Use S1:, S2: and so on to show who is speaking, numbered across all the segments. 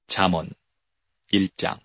S1: 잠언 1장.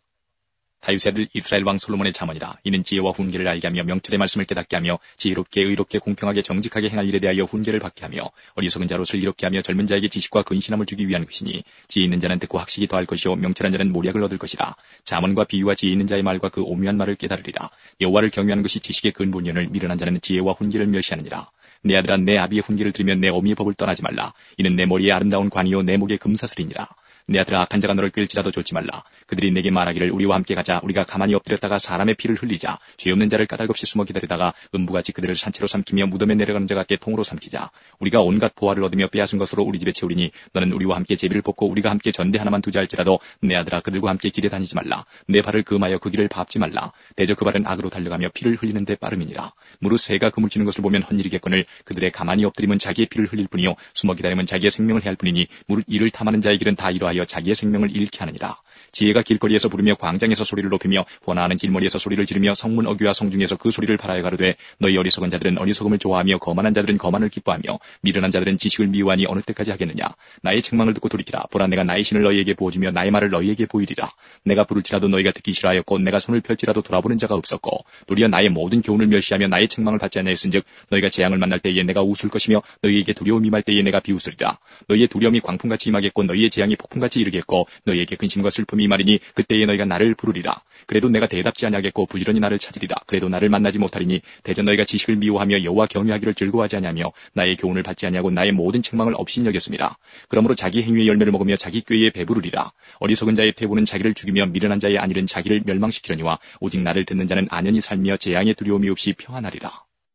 S1: 다윗의 아들 이스라엘 왕 솔로몬의 잠언이라. 이는 지혜와 훈계를 알게 하며 명철의 말씀을 깨닫게 하며 지혜롭게 의롭게 공평하게 정직하게 행할 일에 대하여 훈계를 받게 하며 어리석은 자로를 이롭게 하며 젊은 자에게 지식과 근신함을 주기 위한 것이니, 지혜 있는 자는 듣고 학식이 더할 것이요 명철한 자는 모략을 얻을 것이라. 잠언과 비유와 지혜 있는 자의 말과 그 오묘한 말을 깨달으리라. 여호와를 경외하는 것이 지식의 근본이오늘 미련한 자는 지혜와 훈계를 멸시하느니라. 내 아들아, 내 아비의 훈계를 들으면 내 어미의 법을 떠나지 말라. 이는 내 머리에 아름다운 관이요 내 목에 금사슬이니라. 내 아들아, 악한 자가 너를 끌지라도 좇지 말라. 그들이 내게 말하기를 우리와 함께 가자. 우리가 가만히 엎드렸다가 사람의 피를 흘리자. 죄 없는 자를 까닭없이 숨어 기다리다가 음부같이 그들을 산채로 삼키며 무덤에 내려가는 자 같게 통으로 삼키자. 우리가 온갖 보화를 얻으며 빼앗은 것으로 우리 집에 채우리니 너는 우리와 함께 제비를 뽑고 우리가 함께 전대 하나만 두자 할지라도 내 아들아, 그들과 함께 길에 다니지 말라. 내 발을 금하여 그 길을 밟지 말라. 대저 그 발은 악으로 달려가며 피를 흘리는 데 빠름이니라. 무릇 새가 그물 치는 것을 보면 헛일이겠거늘 그들의 가만히 엎드림은 자기의 피를 흘릴 뿐이요 숨어 기다림은 자기의 생명을 해할 뿐이니 무릇 이를 탐하는 자의 길은 다 이러하여 자기의 생명을 잃게 하느니라. 지혜가 길거리에서 부르며 광장에서 소리를 높이며 번화하는 길머리에서 소리를 지르며 성문 어귀와 성중에서 그 소리를 발하여 가로되 너희 어리석은 자들은 어리석음을 좋아하며 거만한 자들은 거만을 기뻐하며 미련한 자들은 지식을 미워하니 어느 때까지 하겠느냐. 나의 책망을 듣고 돌이키라. 보라, 내가 나의 신을 너희에게 부어주며 나의 말을 너희에게 보이리라. 내가 부를지라도 너희가 듣기 싫어하였고 내가 손을 펼지라도 돌아보는 자가 없었고 도리어 나의 모든 교훈을 멸시하며 나의 책망을 받지 아니하였은즉 너희가 재앙을 만날 때에 내가 웃을 것이며 너희에게 두려움이 임할 때에 내가 비웃으리라. 너희의 두려움이 광풍같이 임하겠고 너희의 재앙이 폭풍같이 이르겠고 너희에게 근심과 슬픔이 임하리니 그때에 너희가 나를 부르리라. 그래도 내가 대답지 아니하겠고 부지런히 나를 찾으리라. 그래도 나를 만나지 못하리니 대저 너희가 지식을 미워하며 여호와 경외하기를 즐거워하지 아니하며 나의 교훈을 받지 아니하고 나의 모든 책망을 업신여겼습니다. 그러므로 자기 행위의 열매를 먹으며 자기 꾀에 배부르리라. 어리석은 자의 태부는 자기를 죽이며 미련한 자의 안일은 자기를 멸망시키려니와 오직 나를 듣는 자는 안연히 살며 재앙의 두려움이 없이 평안하리라.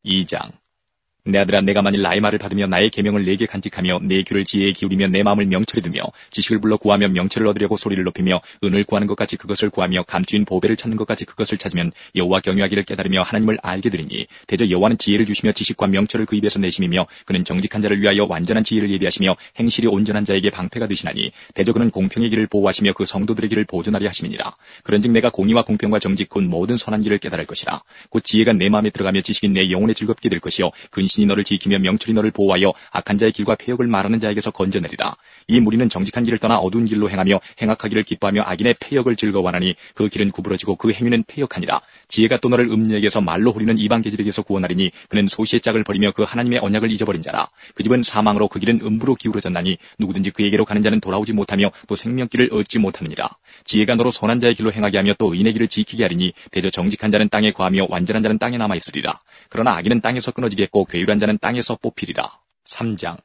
S1: 2장. 내 아들아, 내가 만일 나의 말을 받으며 나의 계명을 내게 간직하며 내 귀를 지혜에 기울이며 내 마음을 명철에 두며 지식을 불러 구하며 명철을 얻으려고 소리를 높이며 은을 구하는 것 같이 그것을 구하며 감추인 보배를 찾는 것 같이 그것을 찾으면 여호와 경외하기를 깨달으며 하나님을 알게 되리니 대저 여호와는 지혜를 주시며 지식과 명철을 그 입에서 내심이며 그는 정직한 자를 위하여 완전한 지혜를 예비하시며 행실이 온전한 자에게 방패가 되시나니 대저 그는 공평의 길을 보호하시며 그 성도들의 길을 보존하리 하심이니라. 그런즉 내가 공의와 공평과 정직 곧 모든 선한 길을 깨달을 것이라. 곧 지혜가 내 마음에 들어가며 지식이 내 영혼에 즐겁게 될 것이요 근신이 너를 지키며 명철이 너를 보호하여 악한 자의 길과 폐역을 말하는 자에게서 건져내리라. 이 무리는 정직한 길을 떠나 어두운 길로 행하며 행악하기를 기뻐하며 악인의 폐역을 즐거워하나니 그 길은 구부러지고 그 행위는 폐역하니라. 지혜가 또 너를 음녀에게서 말로 후리는 이방 계집에게서 구원하리니 그는 소시의 짝을 버리며 그 하나님의 언약을 잊어버린 자라. 그 집은 사망으로 그 길은 음부로 기울어졌나니 누구든지 그에게로 가는 자는 돌아오지 못하며 또 생명길을 얻지 못하느니라. 지혜가 너로 선한 자의 길로 행하게 하며 또 의인의 길을 지키게 하리니 대저 정직한 자는 땅에 거하며 완전한 자는 땅에 남아있으리라. 그러나 악인은 땅에서 끊어지겠고 괴율한 자는 땅에서 뽑히리라. 3장.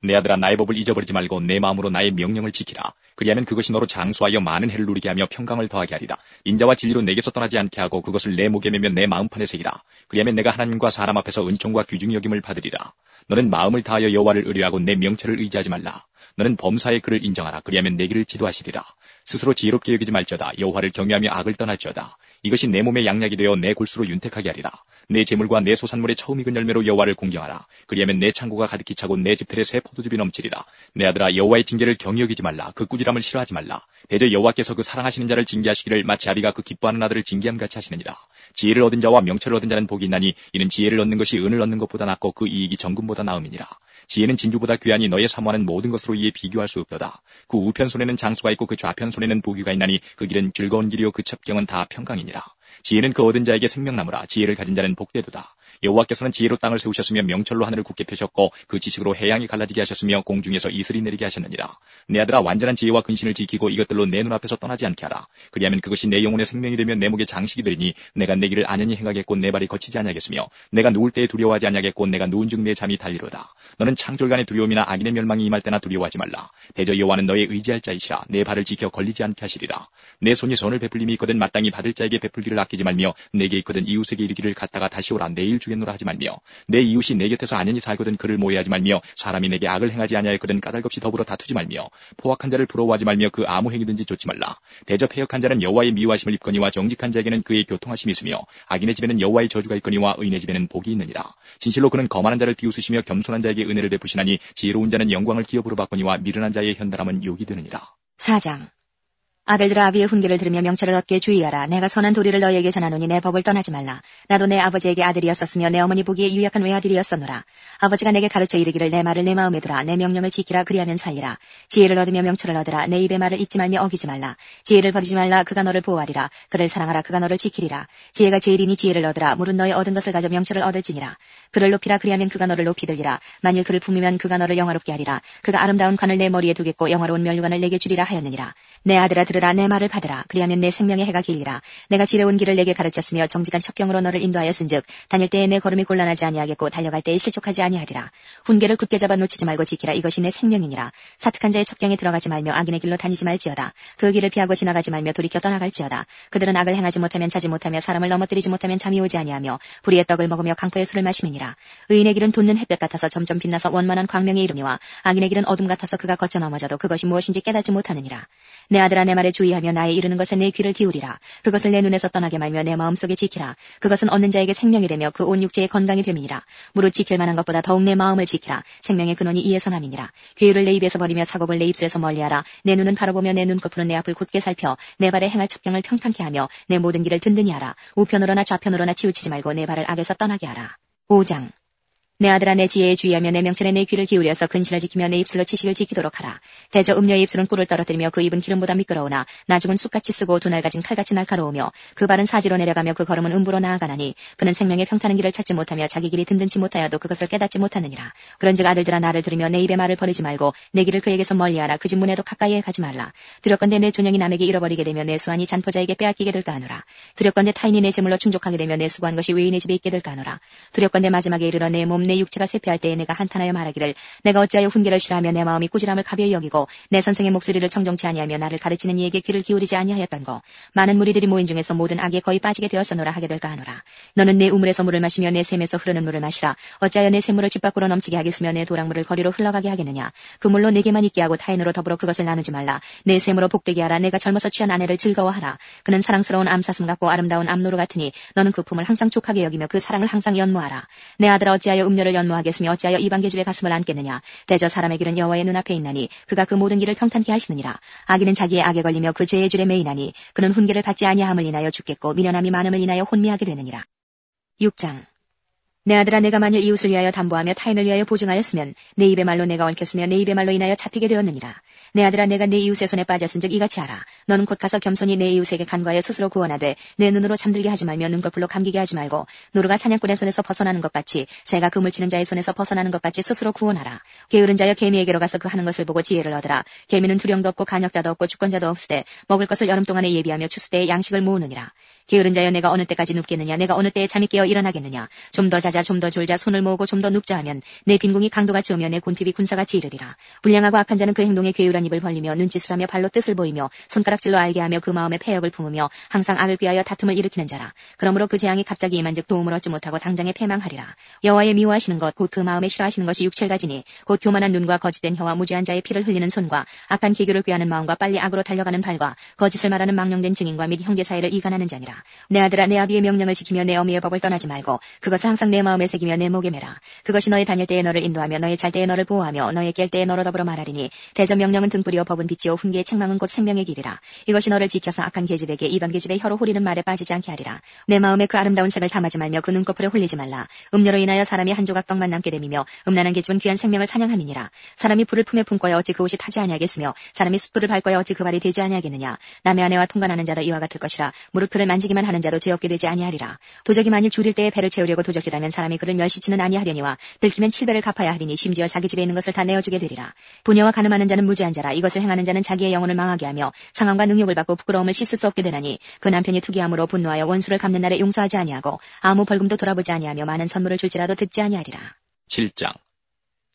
S1: 내 아들아, 나의 법을 잊어버리지 말고 내 마음으로 나의 명령을 지키라. 그리하면 그것이 너로 장수하여 많은 해를 누리게 하며 평강을 더하게 하리라. 인자와 진리로 내게서 떠나지 않게 하고 그것을 내 목에 매며 내 마음판에 새기라. 그리하면 내가 하나님과 사람 앞에서 은총과 귀중히 여김을 받으리라. 너는 마음을 다하여 여호와를 의뢰하고 내 명철을 의지하지 말라. 너는 범사의 그를 인정하라. 그리하면 내 길을 지도하시리라. 스스로 지혜롭게 여기지 말지어다. 여호와를 경외하며 악을 떠날지어다. 이것이 내 몸에 양약이 되어 내 골수로 윤택하게 하리라. 내 재물과 내 소산물의 처음 익은 열매로 여호와를 공경하라. 그리하면 내 창고가 가득히 차고 내 집틀에 새 포도즙이 넘치리라. 내 아들아, 여호와의 징계를 경히 여기지 말라. 그 꾸지람을 싫어하지 말라. 대저 여호와께서 그 사랑하시는 자를 징계하시기를 마치 아비가 그 기뻐하는 아들을 징계함 같이 하시느니라. 지혜를 얻은 자와 명철을 얻은 자는 복이 있나니 이는 지혜를 얻는 것이 은을 얻는 것보다 낫고 그 이익이 정금보다 나음이니라. 지혜는 진주보다 귀하니 너의 사모하는 모든 것으로 이에 비교할 수 없도다. 그 우편 손에는 장수가 있고 그 좌편 손에는 부귀가 있나니 그 길은 즐거운 길이요 그 첩경은 다 평강이니라. 지혜는 그 얻은 자에게 생명나무라. 지혜를 가진 자는 복되도다. 여호와께서는 지혜로 땅을 세우셨으며 명철로 하늘을 굳게 펴셨고 그 지식으로 해양이 갈라지게 하셨으며 공중에서 이슬이 내리게 하셨느니라. 내 아들아, 완전한 지혜와 근신을 지키고 이것들로 내 눈앞에서 떠나지 않게 하라. 그리하면 그것이 내 영혼의 생명이 되며 내 목에 장식이 되리니 내가 내 길을 안연히 행하겠고 내 발이 거치지 아니하겠으며 내가 누울 때에 두려워하지 아니하겠고 내가 누운 즉 내 잠이 달리로다. 너는 창졸간의 두려움이나 악인의 멸망이 임할 때나 두려워하지 말라. 대저 여호와는 너의 의지할 자이시라. 내 발을 지켜 걸리지 않게 하시리라. 내 손이 선을 베풀림이 있거든 마땅히 받을 자에게 베풀기를 아끼지 말며 내게 있거든 이웃에게 이르기를 갔다가 다시 오라. 내일 주겠노라 하지 말며 내 이웃이 내 곁에서 안연히 살거든 그를 모해하지 말며 사람이 내게 악을 행하지 아니하였거든 까닭없이 더불어 다투지 말며 포악한 자를 부러워하지 말며 그 아무 행위든지 좇지 말라. 대저 패역한 자는 여호와의 미워하심을 입거니와 정직한 자에게는 그의 교통하심이 있으며 악인의 집에는 여호와의 저주가 있거니와 의인의 집에는 복이 있느니라. 진실로 그는 거만한 자를 비웃으시며 겸손한 자에게 은혜를 베푸시나니 지혜로운 자는 영광을 기업으로 받거니와 미련한 자의 현달함은 욕이 되느니라.
S2: 4장. 아들들아 아비의 훈계를 들으며 명철을 얻게 주의하라. 내가 선한 도리를 너희에게 전하노니 내 법을 떠나지 말라. 나도 내 아버지에게 아들이었었으며 내 어머니 보기에 유약한 외아들이었었노라. 아버지가 내게 가르쳐 이르기를 내 말을 내 마음에 두라. 내 명령을 지키라. 그리하면 살리라. 지혜를 얻으며 명철을 얻으라. 내 입의 말을 잊지 말며 어기지 말라. 지혜를 버리지 말라. 그가 너를 보호하리라. 그를 사랑하라. 그가 너를 지키리라. 지혜가 제일이니 지혜를 얻으라. 물은 너의 얻은 것을 가져 명철을 얻을지니라. 그를 높이라. 그리하면 그가 너를 높이 들리라. 만일 그를 품으면 그가 너를 영화롭게 하리라. 그가 아름다운 관을 내 머리에 두겠고 영화로운 면류관을 내게 주리라 하였느니라. 내 아들아 들으라. 내 말을 받으라. 그리하면 내 생명의 해가 길리라. 내가 지레온 길을 내게 가르쳤으며 정직한 첩경으로 너를 인도하였은즉 다닐 때에 내 걸음이 곤란하지 아니하겠고 달려갈 때에 실족하지 아니하리라. 훈계를 굳게 잡아 놓치지 말고 지키라. 이것이 내 생명이니라. 사특한 자의 첩경에 들어가지 말며 악인의 길로 다니지 말지어다. 그 길을 피하고 지나가지 말며 돌이켜 떠나갈지어다. 그들은 악을 행하지 못하면 자지 못하며 사람을 넘어뜨리지 못하면 잠이 오지 아니하며 불의의 떡을 먹으며 강포의 술을 마시느니라. 의인의 길은 돋는 햇볕 같아서 점점 빛나서 원만한 광명에 이르니와 악인의 길은 어둠 같아서 그가 거쳐 넘어져도 그것이 무엇인지 깨닫지 못하느니라. 내 아들아 내 말에 주의하며 나의 이르는 것에 내 귀를 기울이라. 그것을 내 눈에서 떠나게 말며 내 마음속에 지키라. 그것은 얻는 자에게 생명이 되며 그 온 육체의 건강이 됨이니라. 무릇 지킬 만한 것보다 더욱 내 마음을 지키라. 생명의 근원이 이에서 남이니라. 괴유를 내 입에서 버리며 사곡을 내 입술에서 멀리하라. 내 눈은 바로 보며 내 눈꺼풀은 내 앞을 곧게 살펴 내 발에 행할 첩경을 평탄케 하며 내 모든 길을 든든히 하라. 우편으로나 좌편으로나 치우치지 말고 내 발을 악에서 떠나게 하라. 5장. 내 아들아 내 지혜에 주의하며 내 명철에 내 귀를 기울여서 근신을 지키며 내 입술로 지식을 지키도록 하라. 대저 음녀의 입술은 꿀을 떨어뜨리며 그 입은 기름보다 미끄러우나 나중은 쑥같이 쓰고 두 날 가진 칼같이 날카로우며 그 발은 사지로 내려가며 그 걸음은 음부로 나아가나니 그는 생명의 평탄한 길을 찾지 못하며 자기 길이 든든치 못하여도 그것을 깨닫지 못하느니라. 그런즉 아들들아 나를 들으며 내 입의 말을 버리지 말고 내 길을 그에게서 멀리하라. 그 집 문에도 가까이에 가지 말라. 두렵건대 내 존영이 남에게 잃어버리게 되며 내 수완이 잔포자에게 빼앗기게 될까 하노라. 두렵건대 타인이 내 재물로 충족하게 되며 내 수고한 것이 외인의 집에 있게 될까 하노라. 두렵건대 마지막에 이르러 내 몸 내 육체가 쇠폐할 때에 내가 한탄하여 말하기를 내가 어찌하여 훈계를 싫어하며 내 마음이 꾸지람을 가벼이 여기고 내 선생의 목소리를 청정치 아니하며 나를 가르치는 이에게 귀를 기울이지 아니하였던거. 많은 무리들이 모인 중에서 모든 악에 거의 빠지게 되었으노라 하게 될까 하노라. 너는 내 우물에서 물을 마시며 내 샘에서 흐르는 물을 마시라. 어찌하여 내 샘물을 집 밖으로 넘치게 하겠으며 내 도랑물을 거리로 흘러가게 하겠느냐. 그 물로 내게만 있게 하고 타인으로 더불어 그것을 나누지 말라. 내 샘으로 복되게 하라. 내가 젊어서 취한 아내를 즐거워하라. 그는 사랑스러운 암사슴 같고 아름다운 암노루 같으니 너는 그 품을 항상 족하게 여기며 그 사랑을 항상 연모하라. 내 아들아 어찌하여 음료를 연모하겠으며 어찌하여 이방 계집의 가슴을 안겠느냐. 대저 사람의 길은 여호와의 눈앞에 있나니 그가 그 모든 길을 평탄케 하시느니라. 악인은 자기의 악에 걸리며 그 죄의 줄에 매이나니 그는 훈계를 받지 아니함을 인하여 죽겠고 미련함이 많음을 인하여 혼미하게 되느니라. 6장. 내 아들아 내가 만일 이웃을 위하여 담보하며 타인을 위하여 보증하였으면 내 입의 말로 내가 얽혔으며 내 입의 말로 인하여 잡히게 되었느니라. 내 아들아 내가 내 이웃의 손에 빠졌은즉 이같이 하라. 너는 곧 가서 겸손히 내 이웃에게 간과하여 스스로 구원하되 내 눈으로 잠들게 하지 말며 눈꺼풀로 감기게 하지 말고 노루가 사냥꾼의 손에서 벗어나는 것 같이 새가 그물 치는 자의 손에서 벗어나는 것 같이 스스로 구원하라. 게으른 자여 개미에게로 가서 그 하는 것을 보고 지혜를 얻으라. 개미는 두령도 없고 간역자도 없고 주권자도 없으되 먹을 것을 여름 동안에 예비하며 추수 때에 양식을 모으느니라. 게으른 자여 내가 어느 때까지 눕겠느냐. 내가 어느 때에 잠이 깨어 일어나겠느냐. 좀 더 자자 좀 더 졸자 손을 모으고 좀 더 눕자 하면 내 빈궁이 강도같이 오며 내 곤핍이 군사같이 이르리라. 불량하고 악한 자는 그 행동에 괴유란 입을 벌리며 눈짓을 하며 발로 뜻을 보이며 손가락질로 알게 하며 그 마음에 패역을 품으며 항상 악을 꾀하여 다툼을 일으키는 자라. 그러므로 그 재앙이 갑자기 임한즉 도움을 얻지 못하고 당장에 패망하리라. 여호와의 미워하시는 것 곧 그 마음에 싫어하시는 것이 육체가지니 곧 교만한 눈과 거짓된 혀와 무죄한 자의 피를 흘리는 손과 악한 기교를 꾀하는 마음과 빨리 악으로 달려가는 발과 거짓을 말하는 망령된 증인과 및 형제 사이를 이간하는 자니라. 내 아들아 내 아비의 명령을 지키며 내 어미의 법을 떠나지 말고 그것을 항상 내 마음에 새기며 내 목에 매라. 그것이 너의 다닐 때에 너를 인도하며 너의 잘 때에 너를 보호하며 너의 깰 때에 너로 더불어 말하리니 대저 명령은 등불이요 법은 빛이요 훈계의 책망은 곧 생명의 길이라. 이것이 너를 지켜서 악한 계집에게 이방 계집의 혀로 후리는 말에 빠지지 않게 하리라. 내 마음에 그 아름다운 색을 탐하지 말며 그 눈꺼풀에 홀리지 말라. 음료로 인하여 사람이 한 조각 떡만 남게 됨이며 음란한 계집은 귀한 생명을 사냥함이니라. 사람이 불을 품에 품고야 어찌 그 옷이 타지 아니하겠으며 사람이 숯불을 밟고야 어찌 그 발이 되지 아니하겠느냐. 남의 아내와 통관하는 자도 이와 같을 것이라. 무릎표를 만지기만 하는 자도 죄 없게 되지 아니하리라. 도적이 만일 줄일 때에 배를 채우려고 도적질하면 사람이 그를 멸시치는 아니하려니와 들키면 7배를 갚아야 하리니 심지어 자기 집에 있는 것을 다 내어주게 되리라. 부녀와 가늠하는 자는 무지한 자라. 이것을 행하는 자는 자기의 영혼을 망하게 하며 상함과 능욕을 받고 부끄러움을 씻을 수 없게 되나니 그 남편이 투기함으로 분노하여 원수를 갚는 날에 용서하지 아니하고 아무 벌금도 돌아보지 아니하며 많은 선물을 줄지라도 듣지 아니하리라.
S1: 7장.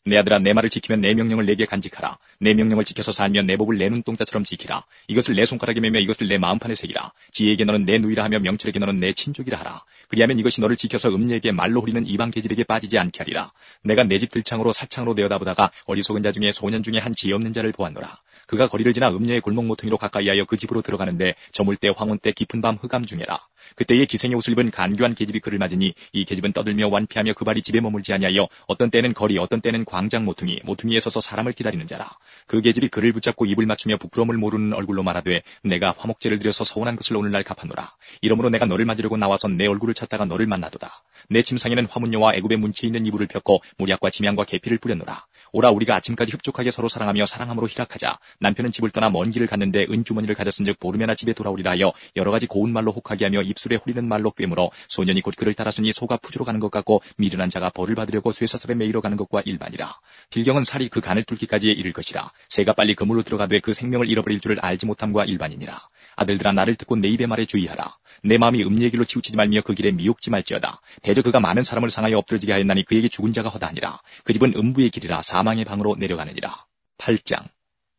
S1: 내 아들아 내 말을 지키면 내 명령을 내게 간직하라. 내 명령을 지켜서 살면 내 법을 내 눈동자처럼 지키라. 이것을 내 손가락에 매며 이것을 내 마음판에 새기라. 지혜에게 너는 내 누이라 하며 명철에게 너는 내 친족이라 하라. 그리하면 이것이 너를 지켜서 음녀에게 말로 후리는 이방 계집에게 빠지지 않게 하리라. 내가 내 집 들창으로 살창으로 내어다보다가 어리석은 자 중에 소년 중에 한 지혜 없는 자를 보았노라. 그가 거리를 지나 음녀의 골목 모퉁이로 가까이하여 그 집으로 들어가는데 저물 때 황혼 때 깊은 밤 흑암 중에라. 그때의 기생의 옷을 입은 간교한 계집이 그를 맞으니 이 계집은 떠들며 완피하며 그 발이 집에 머물지 아니하여 어떤 때는 거리 어떤 때는 광장 모퉁이에 서서 사람을 기다리는 자라. 그 계집이 그를 붙잡고 입을 맞추며 부끄러움을 모르는 얼굴로 말하되 내가 화목제를 드려서 서운한 것을 오늘날 갚았노라. 이러므로 내가 너를 맞으려고 나와서 내 얼굴을 찾다가 너를 만나도다. 내 침상에는 화문녀와 애굽의 문치에 있는 이불을 폈고 모략과 지명과 계피를 뿌렸노라. 오라 우리가 아침까지 흡족하게 서로 사랑하며 사랑함으로 희락하자. 남편은 집을 떠나 먼 길을 갔는데 은주머니를 가졌은즉 보름에나 집에 돌아오리라 하여 여러 가지 고운 말로 혹하게 하며 입술에 후리는 말로 꿰물어 소년이 곧 그를 따랐으니 소가 푸주로 가는 것 같고 미련한 자가 벌을 받으려고 쇠사슬에 매이러 가는 것과 일반이라. 빌경은 살이 그 간을 뚫기까지에 이를 것이라. 새가 빨리 그물로 들어가되 그 생명을 잃어버릴 줄을 알지 못함과 일반이니라. 아들들아 나를 듣고 내 입의 말에 주의하라. 내 마음이 음리의 길로 치우치지 말며 그 길에 미혹지 말지어다. 대저 그가 많은 사람을 상하여 엎드러지게 하였나니 그에게 죽은 자가 허다하니라. 그 집은 음부의 길이라 사망의 방으로 내려가느니라. 8장.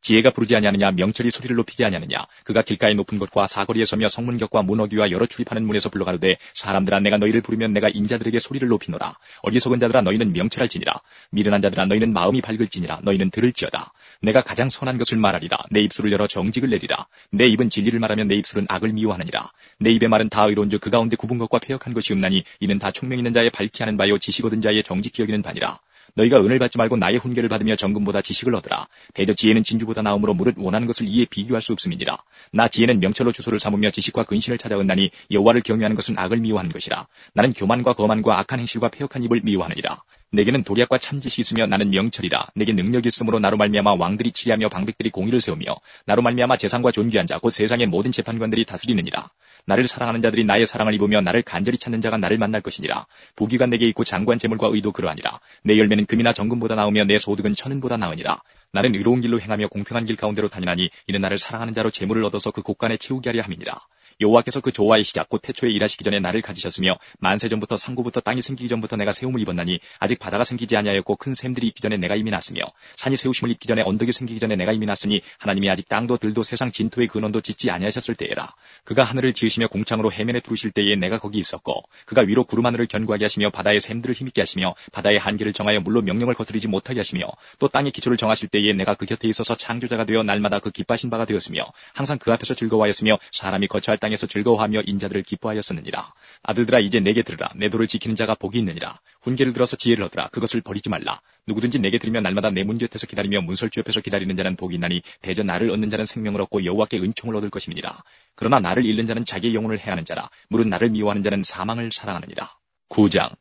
S1: 지혜가 부르지 아니하느냐 명철이 소리를 높이지 아니하느냐. 그가 길가의 높은 곳과 사거리에 서며 성문격과 문어귀와 여러 출입하는 문에서 불러가로되 사람들아 내가 너희를 부르면 내가 인자들에게 소리를 높이노라. 어리석은 자들아 너희는 명철할지니라. 미련한 자들아 너희는 마음이 밝을지니라. 너희는 들을지어다. 내가 가장 선한 것을 말하리라. 내 입술을 열어 정직을 내리라. 내 입은 진리를 말하면 내 입술은 악을 미워하느니라. 내 입의 말은 다 의로운즉 그 가운데 굽은 것과 패역한 것이 없나니 이는 다 총명 있는 자의 밝히 하는 바요 지식 얻은 자의 정직히 여기는 바니라. 너희가 은을 받지 말고 나의 훈계를 받으며 정금보다 지식을 얻으라. 대저 지혜는 진주보다 나음으로 무릇 원하는 것을 이에 비교할 수 없음이니라. 나 지혜는 명철로 주소를 삼으며 지식과 근신을 찾아온나니 여호와를 경외하는 것은 악을 미워하는 것이라. 나는 교만과 거만과 악한 행실과 패역한 입을 미워하느니라. 내게는 도략과 참짓이 있으며 나는 명철이라. 내게 능력이 있으므로 나로 말미암아 왕들이 치리하며 방백들이 공의를 세우며 나로 말미암아 재상과 존귀한 자 곧 세상의 모든 재판관들이 다스리느니라. 나를 사랑하는 자들이 나의 사랑을 입으며 나를 간절히 찾는 자가 나를 만날 것이니라. 부귀가 내게 있고 장관 재물과 의도 그러하니라. 내 열매는 금이나 정금보다 나으며 내 소득은 천은보다 나으니라. 나는 의로운 길로 행하며 공평한 길 가운데로 다니나니 이는 나를 사랑하는 자로 재물을 얻어서 그 곳간에 채우게 하려 함이니라. 여호와께서 그 조화의 시작 곧 태초에 일하시기 전에 나를 가지셨으며 만세 전부터 상고부터 땅이 생기기 전부터 내가 세움을 입었나니 아직 바다가 생기지 아니하였고 큰 샘들이 있기 전에 내가 이미 났으며 산이 세우심을 입기 전에 언덕이 생기기 전에 내가 이미 났으니 하나님이 아직 땅도 들도 세상 진토의 근원도 짓지 아니하셨을 때에라. 그가 하늘을 지으시며 공창으로 해면에 두르실 때에 내가 거기 있었고 그가 위로 구름 하늘을 견고하게 하시며 바다의 샘들을 힘있게 하시며 바다의 한계를 정하여 물로 명령을 거스르지 못하게 하시며 또 땅의 기초를 정하실 때에 내가 그 곁에 있어서 창조자가 되어 날마다 그 기뻐하신 바가 되었으며 항상 그 앞에서 즐거워하였으며 사람이 거처할 땅에서 즐거워하며 인자들을 기뻐하였었느니라. 아들들아 이제 내게 들으라. 내 도를 지키는 자가 복이 있느니라. 훈계를 들어서 지혜를 얻으라. 그것을 버리지 말라. 누구든지 내게 들으며 날마다 내 문 곁에서 기다리며 문설주 옆에서 기다리는 자는 복이 있나니 대저 나를 얻는 자는 생명을 얻고 여호와께 은총을 얻을 것임이니라. 그러나 나를 잃는 자는 자기의 영혼을 해하는 자라. 무릇 나를 미워하는 자는 사망을 사랑하느니라. 9장.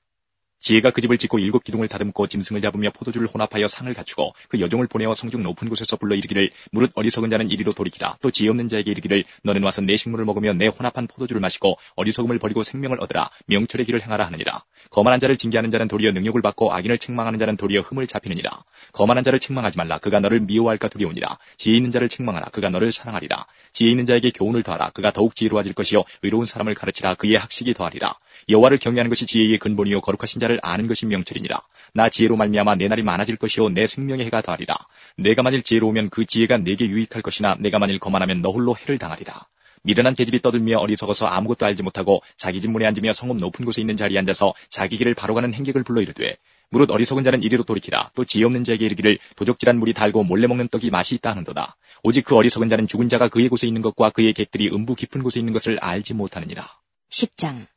S1: 지혜가 그 집을 짓고 7 기둥을 다듬고 짐승을 잡으며 포도주를 혼합하여 상을 갖추고 그 여종을 보내어 성중 높은 곳에서 불러 이르기를 무릇 어리석은 자는 이리로 돌이키라. 또 지혜 없는 자에게 이르기를 너는 와서 내 식물을 먹으며 내 혼합한 포도주를 마시고 어리석음을 버리고 생명을 얻으라. 명철의 길을 행하라 하느니라. 거만한 자를 징계하는 자는 도리어 능욕을 받고 악인을 책망하는 자는 도리어 흠을 잡히느니라. 거만한 자를 책망하지 말라. 그가 너를 미워할까 두려우니라. 지혜 있는 자를 책망하라. 그가 너를 사랑하리라. 지혜 있는 자에게 교훈을 더하라. 그가 더욱 지혜로워질 것이요 의로운 사람을 가르치라. 그의 학식이 더하리라. 여호와를 경외하는 것이 지혜의 근본이요 거룩하신 자를 아는 것이 명철이니라. 나 지혜로 말미암아 내 날이 많아질 것이요 내 생명의 해가 더하리라. 내가 만일 지혜로우면 그 지혜가 내게 유익할 것이나 내가 만일 거만하면 너 홀로 해를 당하리라. 미련한 계집이 떠들며 어리석어서 아무것도 알지 못하고 자기 집 문에 앉으며 성읍 높은 곳에 있는 자리에 앉아서 자기 길을 바로 가는 행객을 불러 이르되 무릇 어리석은 자는 이리로 돌이키라. 또 지혜 없는 자에게 이르기를 도적질한 물이 달고 몰래 먹는 떡이 맛이 있다 하는도다. 오직 그 어리석은 자는 죽은 자가 그의 곳에 있는 것과 그의 객들이 음부 깊은 곳에 있는 것을 알지 못하느니라.
S2: 10장.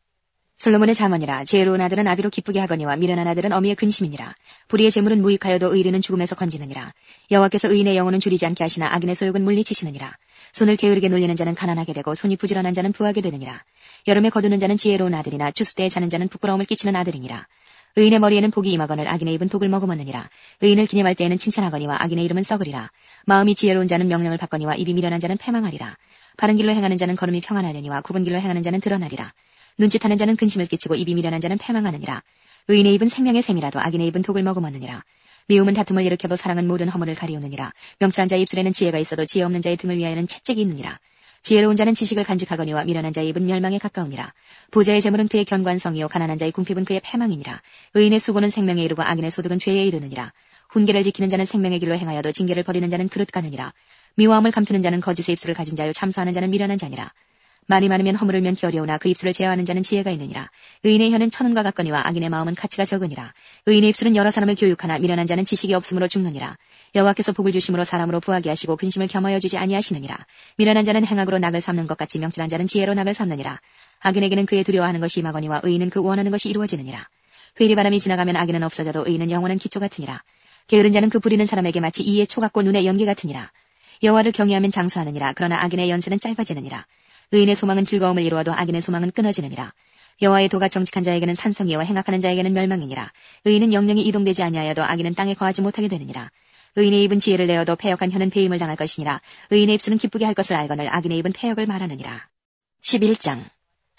S2: 솔로몬의 자문이라. 지혜로운 아들은 아비로 기쁘게 하거니와 미련한 아들은 어미의 근심이니라. 불의의 재물은 무익하여도 의리는 죽음에서 건지느니라. 여호와께서 의인의 영혼은 줄이지 않게 하시나 악인의 소욕은 물리치시느니라. 손을 게으르게 놀리는 자는 가난하게 되고 손이 부지런한 자는 부하게 되느니라. 여름에 거두는 자는 지혜로운 아들이나 추수 때에 자는 자는 부끄러움을 끼치는 아들이니라. 의인의 머리에는 복이 임하거늘 악인의 입은 독을 머금었느니라. 의인을 기념할 때에는 칭찬하거니와 악인의 이름은 썩으리라. 마음이 지혜로운 자는 명령을 받거니와 입이 미련한 자는 패망하리라. 바른 길로 행하는 자는 걸음이 평안하려니와 굽은 길로 행하는 자는 드러나리라. 눈짓하는 자는 근심을 끼치고 입이 미련한 자는 패망하느니라. 의인의 입은 생명의 샘이라도 악인의 입은 독을 머금었느니라. 미움은 다툼을 일으켜도 사랑은 모든 허물을 가리우느니라. 명철한 자의 입술에는 지혜가 있어도 지혜 없는 자의 등을 위하여는 채찍이 있느니라. 지혜로운 자는 지식을 간직하거니와 미련한 자의 입은 멸망에 가까우니라. 부자의 재물은 그의 견관성이요 가난한 자의 궁핍은 그의 패망이니라. 의인의 수고는 생명에 이르고 악인의 소득은 죄에 이르느니라. 훈계를 지키는 자는 생명의 길로 행하여도 징계를 버리는 자는 그릇 가느니라. 미워함을 감추는 자는 거짓의 입술을 가진 자요 참소하는 자는 미련한 자니라. 말이 많으면 허물을 면키 어려우나 그 입술을 제어하는 자는 지혜가 있느니라. 의인의 혀는 천은과 같거니와 악인의 마음은 가치가 적으니라. 의인의 입술은 여러 사람을 교육하나 미련한 자는 지식이 없으므로 죽느니라. 여호와께서 복을 주심으로 사람으로 부하게 하시고 근심을 겸하여 주지 아니하시느니라. 미련한 자는 행악으로 낙을 삼는 것 같이 명철한 자는 지혜로 낙을 삼느니라. 악인에게는 그의 두려워하는 것이 임하거니와 의인은 그 원하는 것이 이루어지느니라. 회리바람이 지나가면 악인은 없어져도 의인은 영원한 기초 같으니라. 게으른 자는 그 부리는 사람에게 마치 이의 초 같고 눈의 연기 같으니라. 여호와를 경외하면 장수하느니라. 그러나 악인의 연세는 짧아지느니라. 의인의 소망은 즐거움을 이루어도 악인의 소망은 끊어지느니라. 여호와의 도가 정직한 자에게는 산성이요 행악하는 자에게는 멸망이니라. 의인은 영영이 이동되지 아니하여도 악인은 땅에 거하지 못하게 되느니라. 의인의 입은 지혜를 내어도 패역한 혀는 배임을 당할 것이니라. 의인의 입술은 기쁘게 할 것을 알거늘 악인의 입은 패역을 말하느니라. 11장.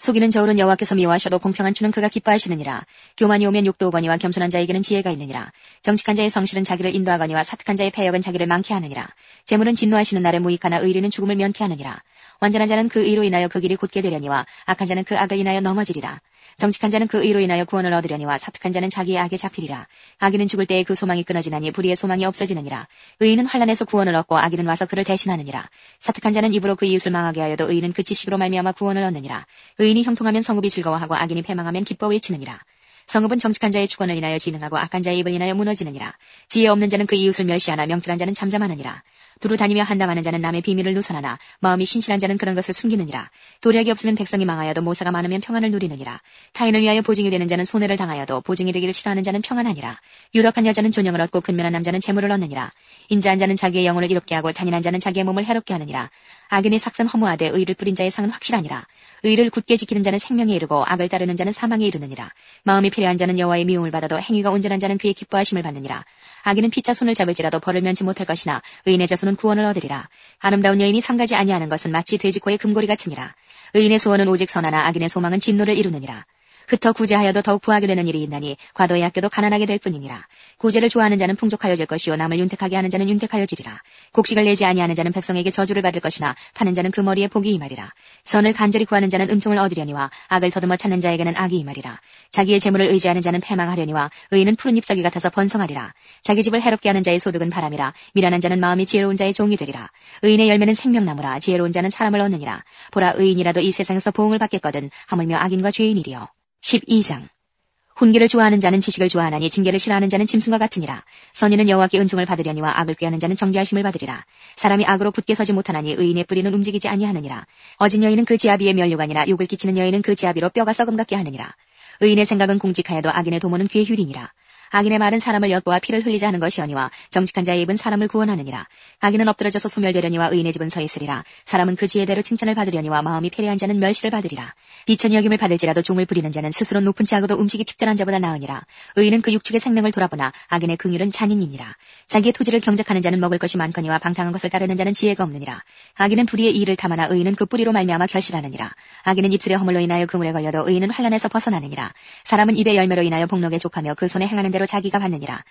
S2: 속이는 저울은 여호와께서 미워하셔도 공평한 추는 그가 기뻐하시느니라. 교만이 오면 욕도 오거니와 겸손한 자에게는 지혜가 있느니라. 정직한 자의 성실은 자기를 인도하거니와 사특한 자의 패역은 자기를 많게 하느니라. 재물은 진노하시는 날에 무익하나 의리는 죽음을 면케 하느니라. 완전한 자는 그 의로 인하여 그 길이 곧게 되려니와 악한 자는 그 악을 인하여 넘어지리라. 정직한 자는 그 의로 인하여 구원을 얻으려니와 사특한 자는 자기의 악에 잡히리라. 악인은 죽을 때에 그 소망이 끊어지나니 불의의 소망이 없어지느니라. 의인은 환난에서 구원을 얻고 악인은 와서 그를 대신하느니라. 사특한 자는 입으로 그 이웃을 망하게 하여도 의인은 그 지식으로 말미암아 구원을 얻느니라. 의인이 형통하면 성읍이 즐거워하고 악인이 패망하면 기뻐 외치느니라. 성읍은 정직한 자의 주권을 인하여 진흥하고 악한 자의 입을 인하여 무너지느니라. 지혜 없는 자는 그 이웃을 멸시하나 명철한 자는 잠잠하느니라. 두루 다니며 한담하는 자는 남의 비밀을 누설하나 마음이 신실한 자는 그런 것을 숨기느니라. 도략이 없으면 백성이 망하여도 모사가 많으면 평안을 누리느니라. 타인을 위하여 보증이 되는 자는 손해를 당하여도 보증이 되기를 싫어하는 자는 평안하니라. 유덕한 여자는 존영을 얻고 근면한 남자는 재물을 얻느니라. 인자한 자는 자기의 영혼을 이롭게 하고 잔인한 자는 자기의 몸을 해롭게 하느니라. 악인의 삭선 허무하되 의를 뿌린 자의 상은 확실하니라. 의를 굳게 지키는 자는 생명에 이르고 악을 따르는 자는 사망에 이르느니라. 마음이 필요한 자는 여호와의 미움을 받아도 행위가 온전한 자는 그의 기뻐하심을 받느니라. 악인은 피차 손을 잡을지라도 벌을 면치 못할 것이나 의인의 자손은 구원을 얻으리라. 아름다운 여인이 상가지 아니하는 것은 마치 돼지코의 금고리 같으니라. 의인의 소원은 오직 선하나 악인의 소망은 진노를 이루느니라. 흩어 구제하여도 더욱 부하게 되는 일이 있나니 과도에 아껴도 가난하게 될 뿐이니라. 구제를 좋아하는 자는 풍족하여질 것이요 남을 윤택하게 하는 자는 윤택하여지리라. 곡식을 내지 아니하는 자는 백성에게 저주를 받을 것이나 파는 자는 그 머리에 복이 임하리라. 선을 간절히 구하는 자는 은총을 얻으려니와 악을 더듬어 찾는 자에게는 악이 임하리라. 자기의 재물을 의지하는 자는 패망하려니와 의인은 푸른 잎사귀 같아서 번성하리라. 자기 집을 해롭게 하는 자의 소득은 바람이라. 미련한 자는 마음이 지혜로운 자의 종이 되리라. 의인의 열매는 생명나무라. 지혜로운 자는 사람을 얻느니라. 보라 의인이라도 이 세상에서 보응을 받겠거든 하물며 악인과 죄인이리요. 12장. 훈계를 좋아하는 자는 지식을 좋아하나니 징계를 싫어하는 자는 짐승과 같으니라. 선인은 여호와께 은총을 받으려니와 악을 꾀하는 자는 정죄하심을 받으리라. 사람이 악으로 굳게 서지 못하나니 의인의 뿌리는 움직이지 아니하느니라. 어진 여인은 그 지아비의 면류관이라. 욕을 끼치는 여인은 그 지아비로 뼈가 썩음 같게 하느니라. 의인의 생각은 공직하여도 악인의 도모는 괴휼이니라. 악인의 말은 사람을 엿보아 피를 흘리자 하는 것이오니와 정직한 자의 입은 사람을 구원하느니라. 악인은 엎드러져서 소멸되려니와 의인의 집은 서 있으리라. 사람은 그 지혜대로 칭찬을 받으려니와 마음이 패례한 자는 멸시를 받으리라. 비천히 여김을 받을지라도 종을 부리는 자는 스스로 높은 자하고도 음식이 핍절한 자보다 나으니라. 의인은 그 육축의 생명을 돌아보나 악인의 긍휼은 잔인이니라. 자기의 토지를 경작하는 자는 먹을 것이 많거니와 방탕한 것을 따르는 자는 지혜가 없느니라. 악인은 불의의 이를 탐하나 의인은 그 뿌리로 말미암아 결실하느니라. 악인은 입술의 허물로 인하여 그물에 걸려도 의인은 환난에서 벗어나느니라. 사람은 입의 열매로 인하여 복록에 족하며 그 손에 행하는 대로 자기가 받느니라.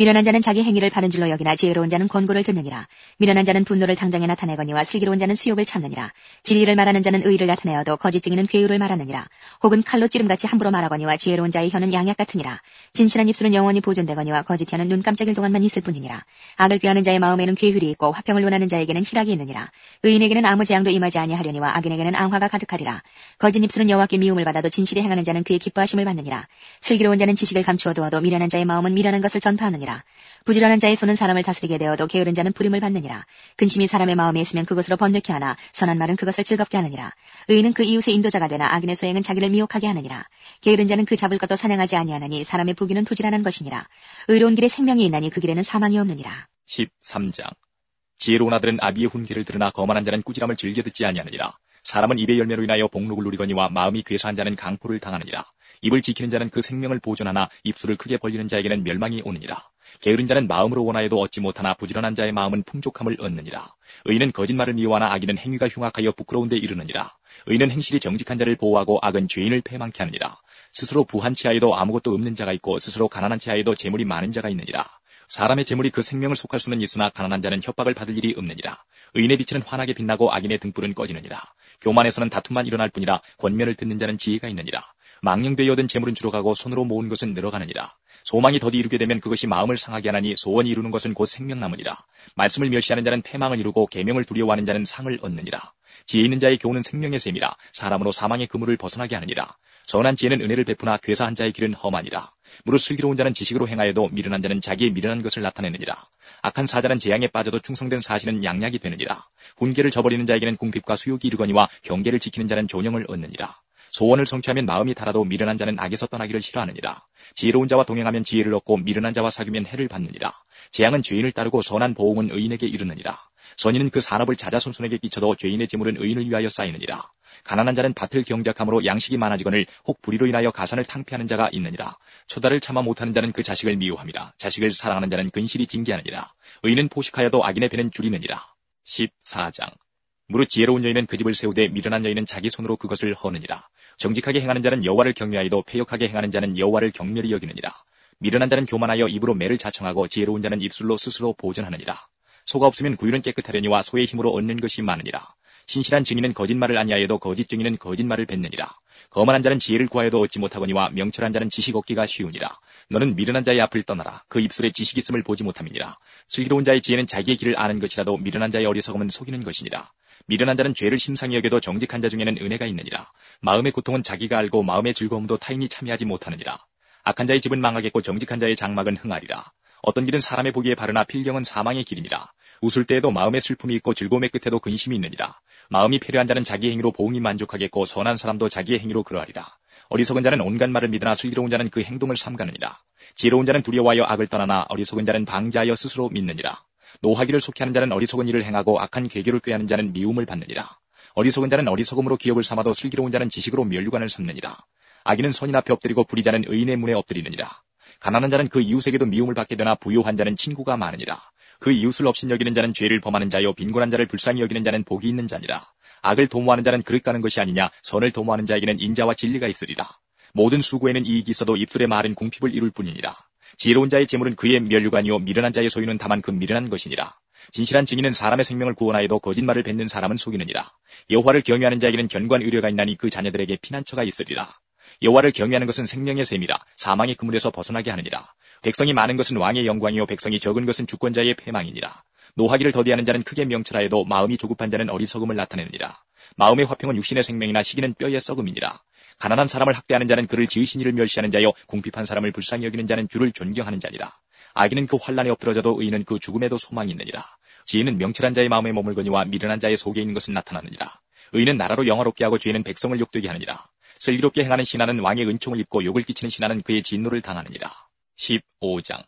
S2: 미련한 자는 자기 행위를 바른 줄로 여기나 지혜로운 자는 권고를 듣느니라. 미련한 자는 분노를 당장에 나타내거니와 슬기로운 자는 수욕을 참느니라. 진리를 말하는 자는 의를 나타내어도 거짓 증인은 괴유를 말하느니라. 혹은 칼로 찌름같이 함부로 말하거니와 지혜로운 자의 혀는 양약 같으니라. 진실한 입술은 영원히 보존되거니와 거짓 혀는 눈 깜짝일 동안만 있을 뿐이니라. 악을 꾀하는 자의 마음에는 괴휼이 있고 화평을 논하는 자에게는 희락이 있느니라. 의인에게는 아무 재앙도 임하지 아니하려니와 악인에게는 앙화가 가득하리라. 거짓 입술은 여호와께 미움을 받아도 진실이 행하는 자는 그의 기뻐하심을 받느니라. 슬기로운 자는 지식을 감추어 두어도 미련한 자의 마음은 미련한 것을 전파하느니라. 부지런한 자의 손은 사람을 다스리게 되어도 게으른 자는 불임을 받느니라. 근심이 사람의 마음에 있으면 그것으로 번뇌케 하나 선한 말은 그것을 즐겁게 하느니라. 의인은 그 이웃의 인도자가 되나 악인의 소행은 자기를 미혹하게 하느니라. 게으른 자는 그 잡을 것도 사냥하지 아니하나니 사람의 부귀는 부지런한 것이니라. 의로운 길에 생명이 있나니 그 길에는 사망이 없느니라.
S1: 13장. 지혜로운 아들은 아비의 훈계를 들으나 거만한 자는 꾸지람을 즐겨 듣지 아니하느니라. 사람은 입의 열매로 인하여 복록을 누리거니와 마음이 괴사한 자는 강포를 당하느니라. 입을 지키는 자는 그 생명을 보존하나 입술을 크게 벌리는 자에게는 멸망이 오느니라. 게으른 자는 마음으로 원하여도 얻지 못하나 부지런한 자의 마음은 풍족함을 얻느니라. 의인은 거짓말을 미워하나 악인은 행위가 흉악하여 부끄러운 데 이르느니라. 의인은 행실이 정직한 자를 보호하고 악은 죄인을 패망케 하느니라. 스스로 부한 채하여도 아무것도 없는 자가 있고 스스로 가난한 채하여도 재물이 많은 자가 있느니라. 사람의 재물이 그 생명을 속할 수는 있으나 가난한 자는 협박을 받을 일이 없느니라. 의인의 빛은 환하게 빛나고 악인의 등불은 꺼지느니라. 교만에서는 다툼만 일어날 뿐이라 권면을 듣는 자는 지혜가 있느니라. 망령되이 얻은 재물은 줄어가고 손으로 모은 것은 늘어가느니라. 소망이 더디 이루게 되면 그것이 마음을 상하게 하나니 소원이 이루는 것은 곧 생명나무니라. 말씀을 멸시하는 자는 패망을 이루고 계명을 두려워하는 자는 상을 얻느니라. 지혜 있는 자의 교훈은 생명의 셈이라. 사람으로 사망의 그물을 벗어나게 하느니라. 선한 지혜는 은혜를 베푸나 괴사한 자의 길은 험하니라. 무릇 슬기로운 자는 지식으로 행하여도 미련한 자는 자기의 미련한 것을 나타내느니라. 악한 사자는 재앙에 빠져도 충성된 사실은 양약이 되느니라. 훈계를 저버리는 자에게는 궁핍과 수욕이 이르거니와 경계를 지키는 자는 존영을 얻느니라. 소원을 성취하면 마음이 달아도 미련한 자는 악에서 떠나기를 싫어하느니라. 지혜로운 자와 동행하면 지혜를 얻고 미련한 자와 사귀면 해를 받느니라. 재앙은 죄인을 따르고 선한 보응은 의인에게 이르느니라. 선인은 그 산업을 자자손손에게 끼쳐도 죄인의 재물은 의인을 위하여 쌓이느니라. 가난한 자는 밭을 경작함으로 양식이 많아지거늘 혹 불의로 인하여 가산을 탕폐하는 자가 있느니라. 초달을 참아 못하는 자는 그 자식을 미워함이라. 자식을 사랑하는 자는 근실이 징계하느니라. 의인은 포식하여도 악인의 배는 줄이느니라. 14장. 무릇 지혜로운 여인은 그 집을 세우되 미련한 여인은 자기 손으로 그것을 허느니라. 정직하게 행하는 자는 여호와를 경외하여도 패역하게 행하는 자는 여호와를 경멸히 여기느니라. 미련한 자는 교만하여 입으로 매를 자청하고 지혜로운 자는 입술로 스스로 보전하느니라. 소가 없으면 구유는 깨끗하려니와 소의 힘으로 얻는 것이 많으니라. 신실한 증인은 거짓말을 아니하여도 거짓 증인은 거짓말을 뱉느니라. 거만한 자는 지혜를 구하여도 얻지 못하거니와 명철한 자는 지식 얻기가 쉬우니라. 너는 미련한 자의 앞을 떠나라. 그 입술에 지식 있음을 보지 못함이니라. 슬기로운 자의 지혜는 자기의 길을 아는 것이라도 미련한 자의 어리석음은 속이는 것이니라. 미련한 자는 죄를 심상히 여겨도 정직한 자 중에는 은혜가 있느니라. 마음의 고통은 자기가 알고 마음의 즐거움도 타인이 참여하지 못하느니라. 악한 자의 집은 망하겠고 정직한 자의 장막은 흥하리라. 어떤 길은 사람의 보기에 바르나 필경은 사망의 길이니라. 웃을 때에도 마음의 슬픔이 있고 즐거움의 끝에도 근심이 있느니라. 마음이 패려한 자는 자기의 행위로 보응이 만족하겠고 선한 사람도 자기의 행위로 그러하리라. 어리석은 자는 온갖 말을 믿으나 슬기로운 자는 그 행동을 삼가느니라. 지혜로운 자는 두려워하여 악을 떠나나 어리석은 자는 방자하여 스스로 믿느니라. 노하기를 속히하는 자는 어리석은 일을 행하고 악한 계교를 꾀하는 자는 미움을 받느니라. 어리석은 자는 어리석음으로 기업을 삼아도 슬기로운 자는 지식으로 면류관을 삼느니라. 악인은 선인 앞에 엎드리고 불의자는 의인의 문에 엎드리느니라. 가난한 자는 그 이웃에게도 미움을 받게 되나 부유한 자는 친구가 많으니라. 그 이웃을 업신여기는 자는 죄를 범하는 자요 빈곤한 자를 불쌍히 여기는 자는 복이 있는 자니라. 악을 도모하는 자는 그릇 가는 것이 아니냐. 선을 도모하는 자에게는 인자와 진리가 있으리라. 모든 수고에는 이익이 있어도 입술의 말은 궁핍을 이룰 뿐이니라. 지혜로운 자의 재물은 그의 면류관이요 미련한 자의 소유는 다만 그 미련한 것이니라. 진실한 증인은 사람의 생명을 구원하여도 거짓말을 뱉는 사람은 속이느니라. 여호와를 경외하는 자에게는 견고한 의뢰가 있나니 그 자녀들에게 피난처가 있으리라. 여호와를 경외하는 것은 생명의 셈이라. 사망의 그물에서 벗어나게 하느니라. 백성이 많은 것은 왕의 영광이요 백성이 적은 것은 주권자의 패망이니라. 노하기를 더디하는 자는 크게 명철하여도 마음이 조급한 자는 어리석음을 나타내느니라. 마음의 화평은 육신의 생명이나 시기는 뼈의 썩음이니라. 가난한 사람을 학대하는 자는 그를 지으신 이를 멸시하는 자요 궁핍한 사람을 불쌍히 여기는 자는 주를 존경하는 자니라. 악인은 그 환난에 엎드러져도 의인은 그 죽음에도 소망이 있느니라. 지혜는 명철한 자의 마음에 머물거니와 미련한 자의 속에 있는 것은 나타나느니라. 의인은 나라로 영화롭게 하고 죄는 백성을 욕되게 하느니라. 슬기롭게 행하는 신하는 왕의 은총을 입고 욕을 끼치는 신하는 그의 진노를 당하느니라. 15장.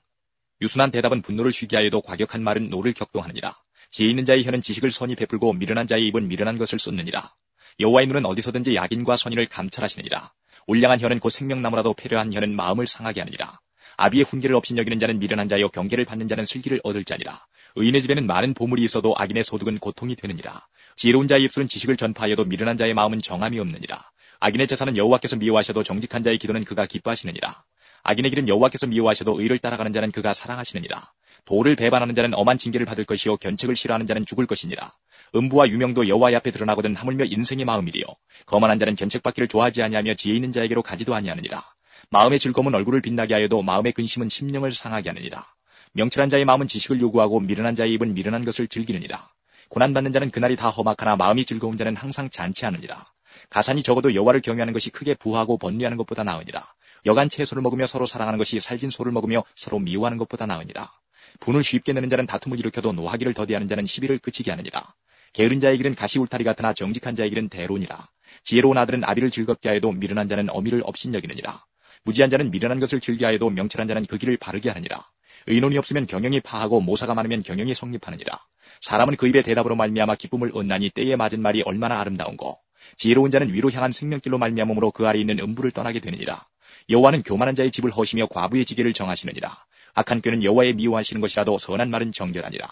S1: 유순한 대답은 분노를 쉬게 하여도 과격한 말은 노를 격동하느니라. 지혜 있는 자의 혀는 지식을 선히 베풀고 미련한 자의 입은 미련한 것을 쏟느니라. 여호와의 눈은 어디서든지 악인과 선인을 감찰하시느니라. 올량한 혀는 곧 생명나무라도 패려한 혀는 마음을 상하게 하느니라. 아비의 훈계를 업신여기는 자는 미련한 자요 경계를 받는 자는 슬기를 얻을 자니라. 의인의 집에는 많은 보물이 있어도 악인의 소득은 고통이 되느니라. 지혜로운 자의 입술은 지식을 전파하여도 미련한 자의 마음은 정함이 없느니라. 악인의 제사는 여호와께서 미워하셔도 정직한 자의 기도는 그가 기뻐하시느니라. 악인의 길은 여호와께서 미워하셔도 의를 따라가는 자는 그가 사랑하시느니라. 도를 배반하는 자는 엄한 징계를 받을 것이요 견책을 싫어하는 자는 죽을 것이니라. 음부와 유명도 여호와의 앞에 드러나거든 하물며 인생의 마음이리요. 거만한 자는 견책받기를 좋아하지 아니하며 지혜 있는 자에게로 가지도 아니하느니라. 마음의 즐거움은 얼굴을 빛나게 하여도 마음의 근심은 심령을 상하게 하느니라. 명철한 자의 마음은 지식을 요구하고 미련한 자의 입은 미련한 것을 즐기느니라. 고난받는 자는 그날이 다 험악하나 마음이 즐거운 자는 항상 잔치하느니라. 가산이 적어도 여호와를 경외하는 것이 크게 부하고 번뇌하는 것보다 나으니라. 여간 채소를 먹으며 서로 사랑하는 것이 살진 소를 먹으며 서로 미워하는 것보다 나으니라. 분을 쉽게 내는 자는 다툼을 일으켜도 노하기를 더디하는 자는 시비를 그치게 하느니라. 게으른 자의 길은 가시 울타리 같으나 정직한 자의 길은 대론이라. 지혜로운 아들은 아비를 즐겁게 하여도 미련한 자는 어미를 업신여기느니라. 무지한 자는 미련한 것을 즐겨하여도 명철한 자는 그 길을 바르게 하느니라. 의논이 없으면 경영이 파하고 모사가 많으면 경영이 성립하느니라. 사람은 그 입의 대답으로 말미암아 기쁨을 얻나니 때에 맞은 말이 얼마나 아름다운고. 지혜로운 자는 위로 향한 생명길로 말미암음으로 그 아래 있는 음부를 떠나게 되느니라. 여호와는 교만한 자의 집을 허시며 과부의 지게를 정하시느니라. 악한 꾀는 여호와의 미워하시는 것이라도 선한 말은 정결하니라.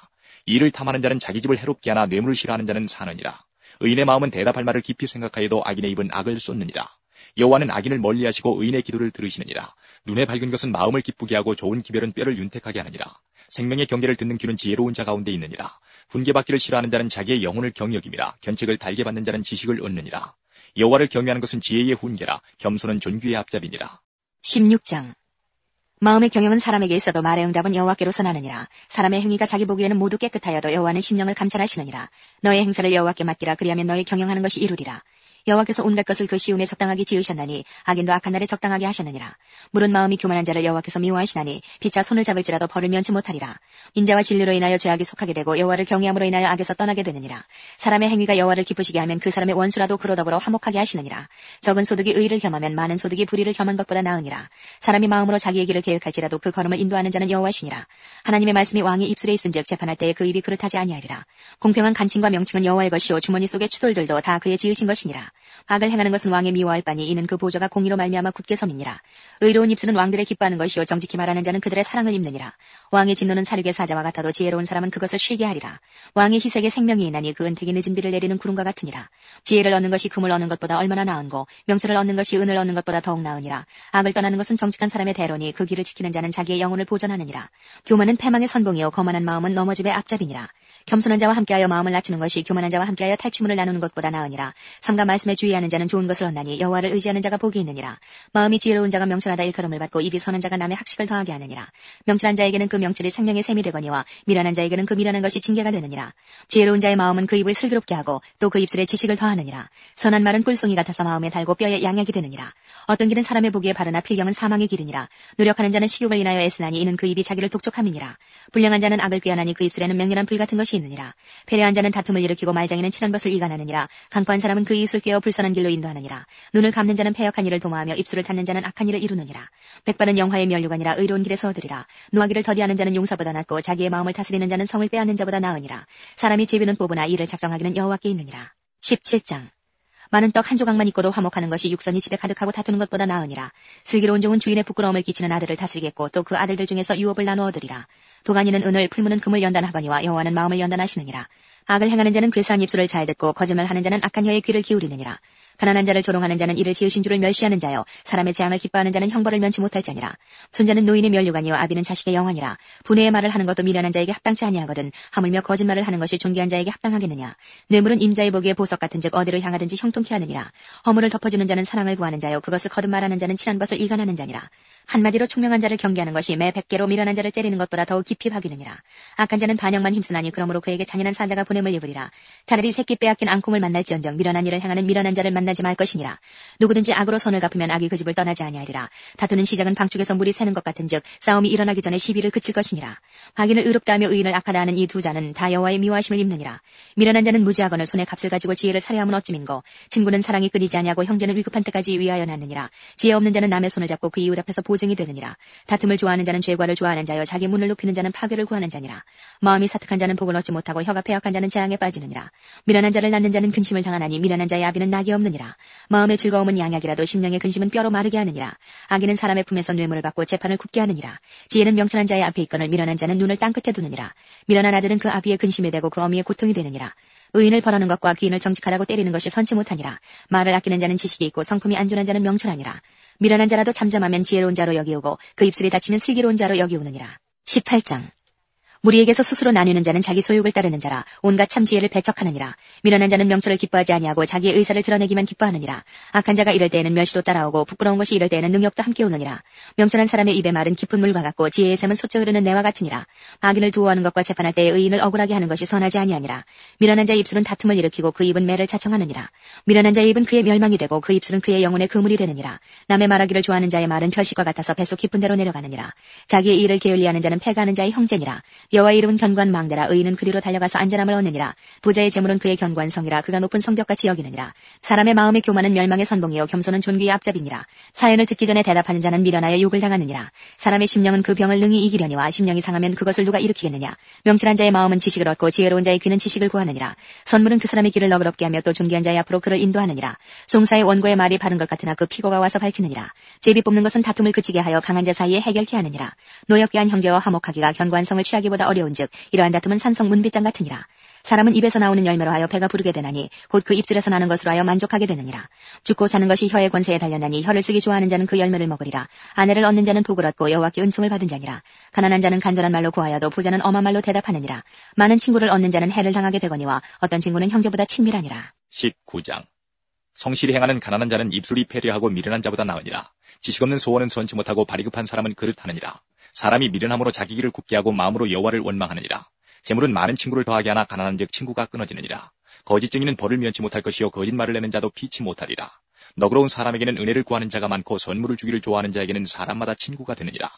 S1: 이를 탐하는 자는 자기 집을 해롭게 하나 뇌물을 싫어하는 자는 사느니라. 의인의 마음은 대답할 말을 깊이 생각하여도 악인의 입은 악을 쏟느니라. 여호와는 악인을 멀리하시고 의인의 기도를 들으시느니라. 눈에 밝은 것은 마음을 기쁘게 하고 좋은 기별은 뼈를 윤택하게 하느니라. 생명의 경계를 듣는 귀는 지혜로운 자 가운데 있느니라. 훈계받기를 싫어하는 자는 자기의 영혼을 경여김이라. 견책을 달게 받는 자는 지식을 얻느니라. 여호와를 경외하는 것은 지혜의 훈계라. 겸손은 존귀의 앞잡이니라.
S2: 16장. 마음의 경영은 사람에게 있어도 말의 응답은 여호와께로서 나느니라. 사람의 행위가 자기 보기에는 모두 깨끗하여도 여호와는 심령을 감찰하시느니라. 너의 행사를 여호와께 맡기라. 그리하면 너의 경영하는 것이 이루리라. 여호와께서 온갖 것을 그 시움에 적당하게 지으셨나니 악인도 악한 날에 적당하게 하셨느니라. 물은 마음이 교만한 자를 여호와께서 미워하시나니 피차 손을 잡을지라도 벌을 면치 못하리라. 인자와 진리로 인하여 죄악이 속하게 되고 여호와를 경외함으로 인하여 악에서 떠나게 되느니라. 사람의 행위가 여호와를 기쁘시게 하면 그 사람의 원수라도 그로 더불어 화목하게 하시느니라. 적은 소득이 의를 겸하면 많은 소득이 불의를 겸한 것보다 나으니라. 사람이 마음으로 자기의 길을 계획할지라도 그 걸음을 인도하는 자는 여호와시니라. 하나님의 말씀이 왕의 입술에 있은즉 재판할 때에 그 입이 그릇하지 아니하리라. 공평한 간칭과 명칭은 여호와의 것이요 주머니 속의 추돌들도 다 그의 지으신 것이니라. 악을 행하는 것은 왕의 미워할 바니 이는 그 보조가 공의로 말미암아 굳게 섬이니라. 의로운 입술은 왕들의 기뻐하는 것이요 정직히 말하는 자는 그들의 사랑을 입느니라. 왕의 진노는 사륙의 사자와 같아도 지혜로운 사람은 그것을 쉬게 하리라. 왕의 희색에 생명이 있나니 그 은택이 늦은 비를 내리는 구름과 같으니라. 지혜를 얻는 것이 금을 얻는 것보다 얼마나 나은고 명철을 얻는 것이 은을 얻는 것보다 더욱 나으니라. 악을 떠나는 것은 정직한 사람의 대로니 그 길을 지키는 자는 자기의 영혼을 보전하느니라. 교만은 패망의 선봉이요 거만한 마음은 넘어집의 앞잡이니라. 겸손한 자와 함께하여 마음을 낮추는 것이 교만한 자와 함께하여 탈취물을 나누는 것보다 나으니라. 삼가 말씀에 주의하는 자는 좋은 것을 얻나니 여호와를 의지하는 자가 복이 있느니라. 마음이 지혜로운 자가 명철하다 일컬음을 받고 입이 선한 자가 남의 학식을 더하게 하느니라. 명철한 자에게는 그 명철이 생명의 샘이 되거니와 미련한 자에게는 그 미련한 것이 징계가 되느니라. 지혜로운 자의 마음은 그 입을 슬기롭게 하고 또 그 입술에 지식을 더하느니라. 선한 말은 꿀송이 같아서 마음에 달고 뼈에 양약이 되느니라. 어떤 길은 사람의 보기에 바르나 필경은 사망의 길이니라. 노력하는 자는 식욕을 인하여 애쓰나니 이는 그 입이 자기를 독촉함이니라. 불량한 자는 악을 꾀하나니 그 입술에는 맹렬한 불 같은 것이 있느니라. 패례한 자는 다툼을 일으키고 말장이는 친한 것을 이간하느니라. 강포한 사람은 그 입술 꿰어 불선한 길로 인도하느니라. 눈을 감는 자는 패역한 일을 도모하며 입술을 닫는 자는 악한 일을 이루느니라. 백발은 영화의 면류관이라 의로운 길에서 얻으리라. 노하기를 더디하는 자는 용사보다 낫고 자기의 마음을 다스리는 자는 성을 빼앗는 자보다 나으니라. 사람이 제비는 뽑으나 이를 작정하기는 여호와께 있느니라. 17장. 많은 떡 한 조각만 있고도 화목하는 것이 육선이 집에 가득하고 다투는 것보다 나으니라. 슬기로운 종은 주인의 부끄러움을 끼치는 아들을 다스리겠고 또 그 아들들 중에서 유업을 나누어 얻으리라. 도가니는 은을 풀무는 금을 연단하거니와 여호와는 마음을 연단하시느니라. 악을 행하는 자는 괴수한 입술을 잘 듣고 거짓말하는 자는 악한 혀에 귀를 기울이느니라. 가난한 자를 조롱하는 자는 이를 지으신 줄을 멸시하는 자여 사람의 재앙을 기뻐하는 자는 형벌을 면치 못할 자니라. 손자는 노인의 면류관이요 아비는 자식의 영원이라. 분해의 말을 하는 것도 미련한 자에게 합당치 아니하거든 하물며 거짓말을 하는 것이 존귀한 자에게 합당하겠느냐. 뇌물은 임자의 보기에 보석 같은즉 어디를 향하든지 형통케 하느니라. 허물을 덮어주는 자는 사랑을 구하는 자요 그것을 거듭 말하는 자는 친한 것을 이간하는 자니라. 한마디로 총명한 자를 경계하는 것이 매 100개로 미련한 자를 때리는 것보다 더욱 깊이 박이느니라. 악한 자는 반역만 힘쓰나니 그러므로 그에게 잔인한 사자가 보냄을 입으리라. 차라리 새끼 빼앗긴 앙콩을 만날지언정 미련한 일을 행하는 미련한 자를 만나지 말 것이니라. 누구든지 악으로 선을 갚으면 악이 그 집을 떠나지 아니하리라. 다투는 시작은 방축에서 물이 새는 것 같은즉 싸움이 일어나기 전에 시비를 그칠 것이니라. 악인을 의롭다 하며 의인을 악하다 하는 이 두 자는 다 여호와의 미워하심을 입느니라. 미련한 자는 무지하거늘 손에 값을 가지고 지혜를 살해함은 어찌민고. 친구는 사랑이 끊이지 아니하고 형제는 위급한 때까지 위하여 낳느니라. 지혜 없는 자는 남의 손을 잡고 그 이웃 앞에서 보증이 되느니라. 다툼을 좋아하는 자는 죄과를 좋아하는 자여 자기 문을 높이는 자는 파괴를 구하는 자니라. 마음이 사특한 자는 복을 얻지 못하고 혀가 패역한 자는 재앙에 빠지느니라. 미련한 자를 낳는 자는 근심을 당하나니 미련한 자의 아비는 낙이 없느니라. 마음의 즐거움은 양약이라도 심령의 근심은 뼈로 마르게 하느니라. 악인은 사람의 품에서 뇌물을 받고 재판을 굽게 하느니라. 지혜는 명철한 자의 앞에 있거늘 미련한 자는 눈을 땅끝에 두느니라. 미련한 아들은 그 아비의 근심이 되고 그 어미의 고통이 되느니라. 의인을 벌하는 것과 귀인을 정직하다고 때리는 것이 선치 못하니라. 말을 아끼는 자는 지식이 있고 성품이 안전한 자는 명철하니라. 미련한 자라도 잠잠하면 지혜로운 자로 여기오고 그 입술이 닫히면 슬기로운 자로 여기오느니라. 18장. 무리에게서 스스로 나뉘는 자는 자기 소욕을 따르는 자라. 온갖 참 지혜를 배척하느니라. 미련한 자는 명철을 기뻐하지 아니하고 자기의 의사를 드러내기만 기뻐하느니라. 악한 자가 이럴 때에는 멸시도 따라오고 부끄러운 것이 이럴 때에는 능욕도 함께 오느니라. 명철한 사람의 입의 말은 깊은 물과 같고 지혜의 샘은 솟아 흐르는 내와 같으니라. 악인을 두어하는 것과 재판할 때에 의인을 억울하게 하는 것이 선하지 아니하니라. 미련한 자의 입술은 다툼을 일으키고 그 입은 매를 자청하느니라. 미련한 자의 입은 그의 멸망이 되고 그 입술은 그의 영혼의 그물이 되느니라. 남의 말하기를 좋아하는 자의 말은 별식과 같아서 뱃속 깊은 데로 내려가느니라. 자기의 일을 게을리하는 자는 패가하는 자의 형제니라. 여호와의 이름은 견고한 망대라. 의인은 그리로 달려가서 안전함을 얻느니라. 부자의 재물은 그의 견고한 성이라. 그가 높은 성벽같이 여기느니라. 사람의 마음의 교만은 멸망의 선봉이요 겸손은 존귀의 앞잡이니라. 사연을 듣기 전에 대답하는 자는 미련하여 욕을 당하느니라. 사람의 심령은 그 병을 능히 이기려니와 심령이 상하면 그것을 누가 일으키겠느냐. 명철한 자의 마음은 지식을 얻고 지혜로운 자의 귀는 지식을 구하느니라. 선물은 그 사람의 길을 너그럽게 하며 또 존귀한 자의 앞으로 그를 인도하느니라. 송사의 원고의 말이 바른 것 같으나 그 피고가 와서 밝히느니라. 제비 뽑는 것은 다툼을 그치게 하여 강한 자 사이에 해결케 하느니라. 노역괴한 형제와 화목하기가 견고한 성을 취하기보다 어려운즉 이러한 다툼은 산성 문빗장 같으니라. 사람은 입에서 나오는 열매로 하여 배가 부르게 되나니 곧 그 입술에서 나는 것으로 하여 만족하게 되느니라. 죽고 사는 것이 혀의 권세에 달렸나니 혀를 쓰기 좋아하는 자는 그 열매를 먹으리라. 아내를 얻는 자는 복을 얻고 여호와께 은총을 받은 자니라. 가난한 자는 간절한 말로 구하여도 부자는 엄한 말로 대답하느니라. 많은 친구를 얻는 자는 해를 당하게 되거니와 어떤 친구는 형제보다 친밀하니라.
S1: 19장. 성실히 행하는 가난한 자는 입술이 패리하고 미련한 자보다 나으니라. 지식 없는 소원은 선치 못하고 발이 급한 사람은 그릇하느니라. 사람이 미련함으로 자기 길을 굳게 하고 마음으로 여호와를 원망하느니라. 재물은 많은 친구를 더하게 하나 가난한즉 친구가 끊어지느니라. 거짓 증인은 벌을 면치 못할 것이요 거짓말을 내는 자도 피치 못하리라. 너그러운 사람에게는 은혜를 구하는 자가 많고 선물을 주기를 좋아하는 자에게는 사람마다 친구가 되느니라.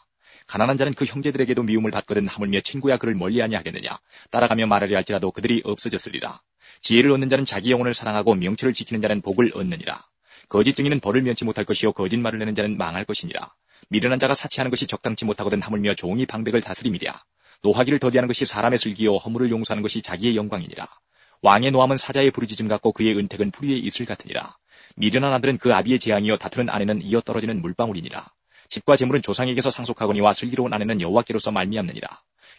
S1: 가난한 자는 그 형제들에게도 미움을 받거든 하물며 친구야 그를 멀리하냐 하겠느냐. 따라가며 말하려 할지라도 그들이 없어졌으리라. 지혜를 얻는 자는 자기 영혼을 사랑하고 명철을 지키는 자는 복을 얻느니라. 거짓 증인은 벌을 면치 못할 것이요 거짓말을 내는 자는 망할 것이니라. 미련한 자가 사치하는 것이 적당치 못하거든 하물며 종이 방백을 다스림이랴. 노하기를 더디하는 것이 사람의 슬기요 허물을 용서하는 것이 자기의 영광이니라. 왕의 노함은 사자의 부르짖음 같고 그의 은택은 풀위의 이슬 같으니라. 미련한 아들은 그 아비의 재앙이요 다투는 아내는 이어 떨어지는 물방울이니라. 집과 재물은 조상에게서 상속하거니와 슬기로운 아내는 여호와께로서 말미암느니라.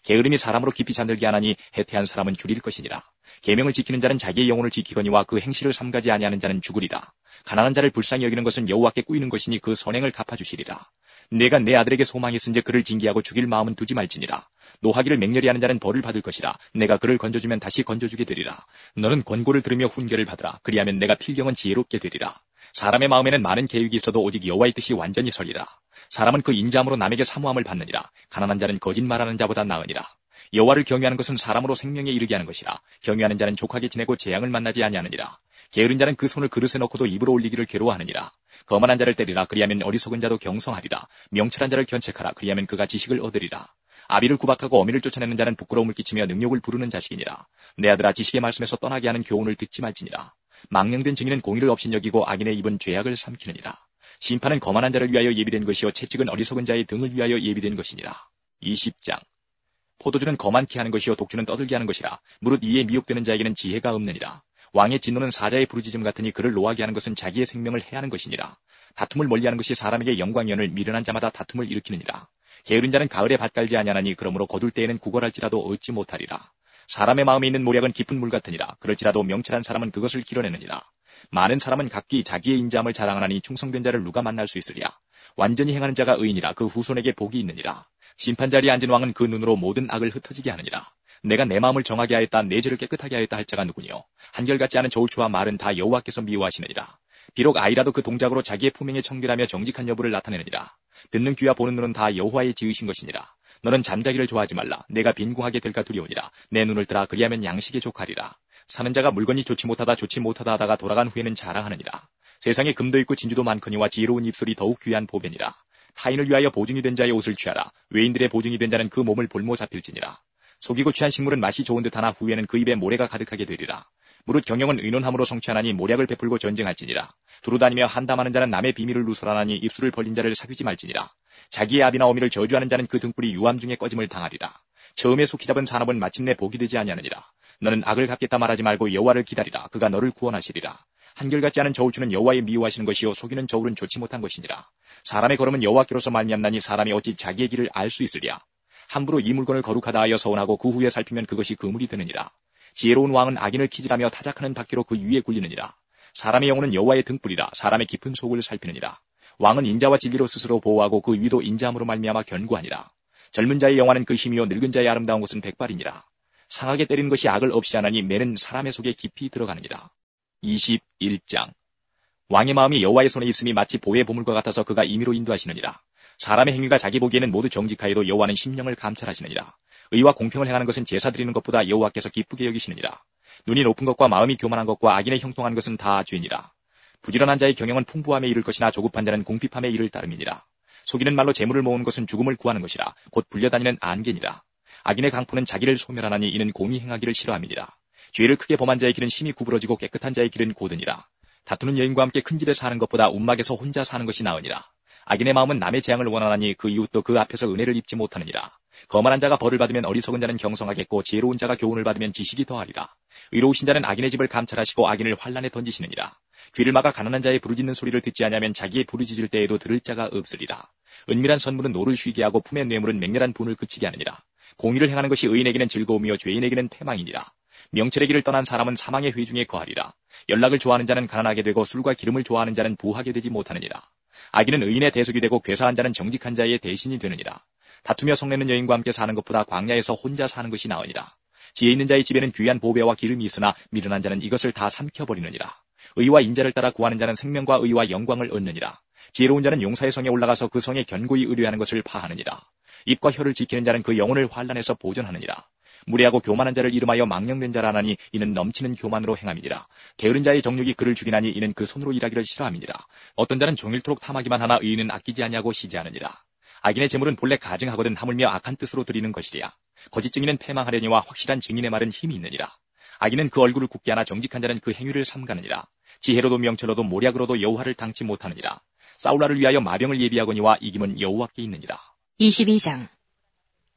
S1: 게으름이 사람으로 깊이 잠들게 하나니 해태한 사람은 줄일 것이니라. 계명을 지키는 자는 자기의 영혼을 지키거니와 그 행실을 삼가지 아니하는 자는 죽으리라. 가난한 자를 불쌍히 여기는 것은 여호와께 꾸이는 것이니 그 선행을 갚아주시리라. 내가 내 아들에게 소망했은즉 그를 징계하고 죽일 마음은 두지 말지니라. 노하기를 맹렬히 하는 자는 벌을 받을 것이라. 내가 그를 건져주면 다시 건져주게 되리라. 너는 권고를 들으며 훈계를 받으라. 그리하면 내가 필경은 지혜롭게 되리라. 사람의 마음에는 많은 계획이 있어도 오직 여호와의 뜻이 완전히 서리라. 사람은 그 인자함으로 남에게 사모함을 받느니라. 가난한 자는 거짓말하는 자보다 나으니라. 여호와를 경외하는 것은 사람으로 생명에 이르게 하는 것이라. 경외하는 자는 족하게 지내고 재앙을 만나지 아니하느니라. 게으른 자는 그 손을 그릇에 넣고도 입으로 올리기를 괴로워하느니라. 거만한 자를 때리라. 그리하면 어리석은 자도 경성하리라. 명철한 자를 견책하라. 그리하면 그가 지식을 얻으리라. 아비를 구박하고 어미를 쫓아내는 자는 부끄러움을 끼치며 능욕을 부르는 자식이니라. 내 아들아 지식의 말씀에서 떠나게 하는 교훈을 듣지 말지니라. 망령된 증인은 공의를 업신여기고 악인의 입은 죄악을 삼키느니라. 심판은 거만한 자를 위하여 예비된 것이요 채찍은 어리석은 자의 등을 위하여 예비된 것이니라. 20장. 포도주는 거만케 하는 것이요 독주는 떠들게 하는 것이라. 무릇 이에 미혹되는 자에게는 지혜가 없느니라. 왕의 진노는 사자의 부르짖음 같으니 그를 노하게 하는 것은 자기의 생명을 해하는 것이니라. 다툼을 멀리하는 것이 사람에게 영광이언을 미련한 자마다 다툼을 일으키느니라. 게으른 자는 가을에 밭 갈지 아니하나니 그러므로 거둘 때에는 구걸할지라도 얻지 못하리라. 사람의 마음에 있는 모략은 깊은 물 같으니라. 그럴지라도 명철한 사람은 그것을 길어내느니라. 많은 사람은 각기 자기의 인자함을 자랑하나니 충성된 자를 누가 만날 수 있으랴. 완전히 행하는 자가 의인이라. 그 후손에게 복이 있느니라. 심판자리에 앉은 왕은 그 눈으로 모든 악을 흩어지게 하느니라. 내가 내 마음을 정하게 하였다. 내 죄를 깨끗하게 하였다 할 자가 누구뇨. 한결같지 않은 저울추와 말은 다 여호와께서 미워하시느니라. 비록 아이라도 그 동작으로 자기의 품행에 청결하며 정직한 여부를 나타내느니라. 듣는 귀와 보는 눈은 다 여호와의 지으신 것이니라. 너는 잠자기를 좋아하지 말라. 내가 빈궁하게 될까 두려우니라. 내 눈을 뜨라. 그리하면 양식에 족하리라. 사는 자가 물건이 좋지 못하다 하다가 돌아간 후에는 자랑하느니라. 세상에 금도 있고 진주도 많거니와 지혜로운 입술이 더욱 귀한 보배니라. 타인을 위하여 보증이 된 자의 옷을 취하라. 외인들의 보증이 된 자는 그 몸을 볼모 잡힐지니라. 속이고 취한 식물은 맛이 좋은 듯하나 후에는 그 입에 모래가 가득하게 되리라. 무릇 경영은 의논함으로 성취하나니 모략을 베풀고 전쟁할지니라. 두루다니며 한담하는 자는 남의 비밀을 누설하나니 입술을 벌린 자를 사귀지 말지니라. 자기의 아비나 어미를 저주하는 자는 그 등불이 유암 중에 꺼짐을 당하리라. 처음에 속히 잡은 산업은 마침내 복이 되지 아니하느니라. 너는 악을 갚겠다 말하지 말고 여호와를 기다리라. 그가 너를 구원하시리라. 한결같지 않은 저울추는 여호와의 미워하시는 것이요 속이는 저울은 좋지 못한 것이니라. 사람의 걸음은 여호와께로서 말미암나니 사람이 어찌 자기의 길을 알 수 있으랴. 함부로 이 물건을 거룩하다 하여 서운하고 그 후에 살피면 그것이 그물이 되느니라. 지혜로운 왕은 악인을 키질하며 타작하는 바퀴로 그 위에 굴리느니라. 사람의 영혼은 여호와의 등불이라. 사람의 깊은 속을 살피느니라. 왕은 인자와 진리로 스스로 보호하고 그 위도 인자함으로 말미암아 견고하니라. 젊은 자의 영화는 그 힘이요 늙은 자의 아름다운 것은 백발이니라. 상하게 때리는 것이 악을 없이 하나니 매는 사람의 속에 깊이 들어가느니라. 21장. 왕의 마음이 여호와의 손에 있음이 마치 보의 보물과 같아서 그가 임의로 인도하시느니라. 사람의 행위가 자기 보기에는 모두 정직하여도 여호와는 심령을 감찰하시느니라. 의와 공평을 행하는 것은 제사 드리는 것보다 여호와께서 기쁘게 여기시느니라. 눈이 높은 것과 마음이 교만한 것과 악인의 형통한 것은 다 죄니라. 부지런한 자의 경영은 풍부함에 이를 것이나 조급한 자는 궁핍함에 이를 따름이니라. 속이는 말로 재물을 모으는 것은 죽음을 구하는 것이라. 곧 불려다니는 안개니라. 악인의 강포는 자기를 소멸하나니 이는 공의 행하기를 싫어함이니라. 죄를 크게 범한 자의 길은 심히 구부러지고 깨끗한 자의 길은 고드니라. 다투는 여인과 함께 큰 집에 사는 것보다 움막에서 혼자 사는 것이 나으니라. 악인의 마음은 남의 재앙을 원하나니 그 이웃도 그 앞에서 은혜를 입지 못하느니라. 거만한 자가 벌을 받으면 어리석은 자는 경성하겠고 지혜로운 자가 교훈을 받으면 지식이 더하리라. 의로우신 자는 악인의 집을 감찰하시고 악인을 환란에 던지시느니라. 귀를 막아 가난한 자의 부르짖는 소리를 듣지 아니하면 자기의 부르짖을 때에도 들을 자가 없으리라. 은밀한 선물은 노를 쉬게 하고 품의 뇌물은 맹렬한 분을 그치게 하느니라. 공의를 행하는 것이 의인에게는 즐거움이요 죄인에게는 패망이니라. 명철의 길을 떠난 사람은 사망의 회중에 거하리라. 연락을 좋아하는 자는 가난하게 되고 술과 기름을 좋아하는 자는 부하게 되지 못하느니라. 악인은 의인의 대속이 되고 괴사한 자는 정직한 자의 대신이 되느니라. 다투며 성내는 여인과 함께 사는 것보다 광야에서 혼자 사는 것이 나으니라. 지혜 있는 자의 집에는 귀한 보배와 기름이 있으나 미련한 자는 이것을 다 삼켜버리느니라. 의와 인자를 따라 구하는 자는 생명과 의와 영광을 얻느니라. 지혜로운 자는 용사의 성에 올라가서 그 성에 견고히 의뢰하는 것을 파하느니라. 입과 혀를 지키는 자는 그 영혼을 환란에서 보존하느니라. 무례하고 교만한 자를 이름하여 망령된 자라 하나니 이는 넘치는 교만으로 행함이니라. 게으른 자의 정욕이 그를 죽이나니 이는 그 손으로 일하기를 싫어함이니라. 어떤 자는 종일토록 탐하기만 하나 의인은 아끼지 아니하고 시지하느니라. 악인의 재물은 본래 가증하거든 하물며 악한 뜻으로 드리는 것이리야. 거짓 증인은 패망하려니와 확실한 증인의 말은 힘이 있느니라. 악인은 그 얼굴을 굳게 하나 정직한 자는 그 행위를 삼가느니라. 지혜로도 명철로도 모략으로도 여호와를 당치 못하느니라. 사울라를 위하여 마병을 예비하거니와 이김은 여호와께 있느니라.
S2: 22장.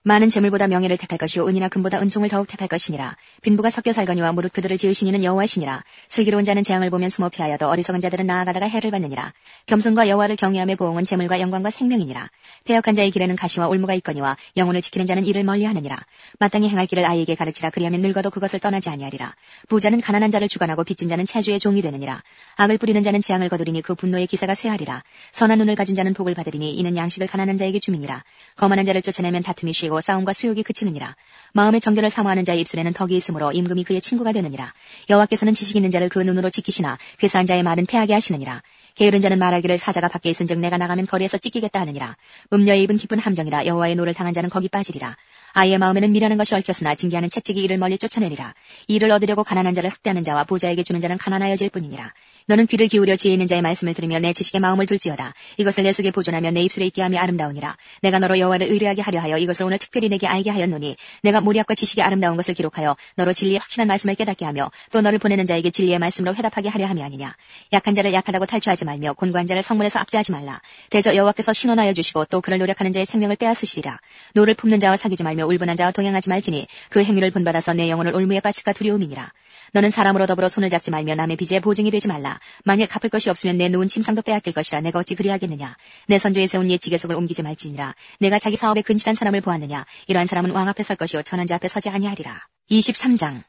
S2: 많은 재물보다 명예를 택할 것이요 은이나 금보다 은총을 더욱 택할 것이니라. 빈부가 섞여 살거니와 무릇 그들을 지으신 이는 여호와시니라. 슬기로운 자는 재앙을 보면 숨어 피하여도 어리석은 자들은 나아가다가 해를 받느니라. 겸손과 여호와를 경외함의 보응은 재물과 영광과 생명이니라. 패역한 자의 길에는 가시와 올무가 있거니와 영혼을 지키는 자는 이를 멀리하느니라. 마땅히 행할 길을 아이에게 가르치라. 그리하면 늙어도 그것을 떠나지 아니하리라. 부자는 가난한 자를 주관하고 빚진 자는 채주의 종이 되느니라. 악을 뿌리는 자는 재앙을 거두리니 그 분노의 기사가 쇠하리라. 선한 눈을 가진 자는 복을 받으리니 이는 양식을 가난한 자에게 줌이니라. 거만한 자를 쫓아내면 다툼이 쉬고 싸움과 수욕이 그치느니라. 마음의 정결을 사모하는 자의 입술에는 덕이 있으므로 임금이 그의 친구가 되느니라. 여호와께서는 지식 있는 자를 그 눈으로 지키시나 괴사한 자의 말은 패하게 하시느니라. 게으른 자는 말하기를 사자가 밖에 있은즉 내가 나가면 거리에서 찢기겠다 하느니라. 음녀의 입은 깊은 함정이라. 여호와의 노를 당한 자는 거기 빠지리라. 아이의 마음에는 미라는 것이 얽혔으나 징계하는 채찍이 이를 멀리 쫓아내리라. 이를 얻으려고 가난한 자를 학대하는 자와 부자에게 주는 자는 가난하여질 뿐이니라. 너는 귀를 기울여 지혜 있는 자의 말씀을 들으며 내 지식에 마음을 둘지어다. 이것을 내 속에 보존하며 내 입술에 있게 함이 아름다우니라. 내가 너로 여호와를 의뢰하게 하려 하여 이것을 오늘 특별히 내게 알게 하였노니 내가 모략과 지식의 아름다운 것을 기록하여 너로 진리의 확실한 말씀을 깨닫게 하며 또 너를 보내는 자에게 진리의 말씀으로 회답하게 하려 함이 아니냐. 약한 자를 약하다고 탈취하지 말며 곤고한 자를 성문에서 압제하지 말라. 대저 여호와께서 신원하여 주시고 또 그를 노력하는 자의 생명을 빼앗으시리라. 노를 품는 자와 사귀지 말며 울분한 자와 동행하지 말지니 그 행위를 본받아서 내 영혼을 올무에 빠질까 두려움이니라. 너는 사람으로 더불어 손을 잡지 말며 남의 빚에 보증이 되지 말라. 만일 갚을 것이 없으면 내 누운 침상도 빼앗길 것이라. 내가 어찌 그리하겠느냐. 내 선조에 세운 옛 지계석을 옮기지 말지니라. 내가 자기 사업에 근실한 사람을 보았느냐. 이러한 사람은 왕 앞에 설 것이요 천한 자 앞에 서지 아니하리라. 23장.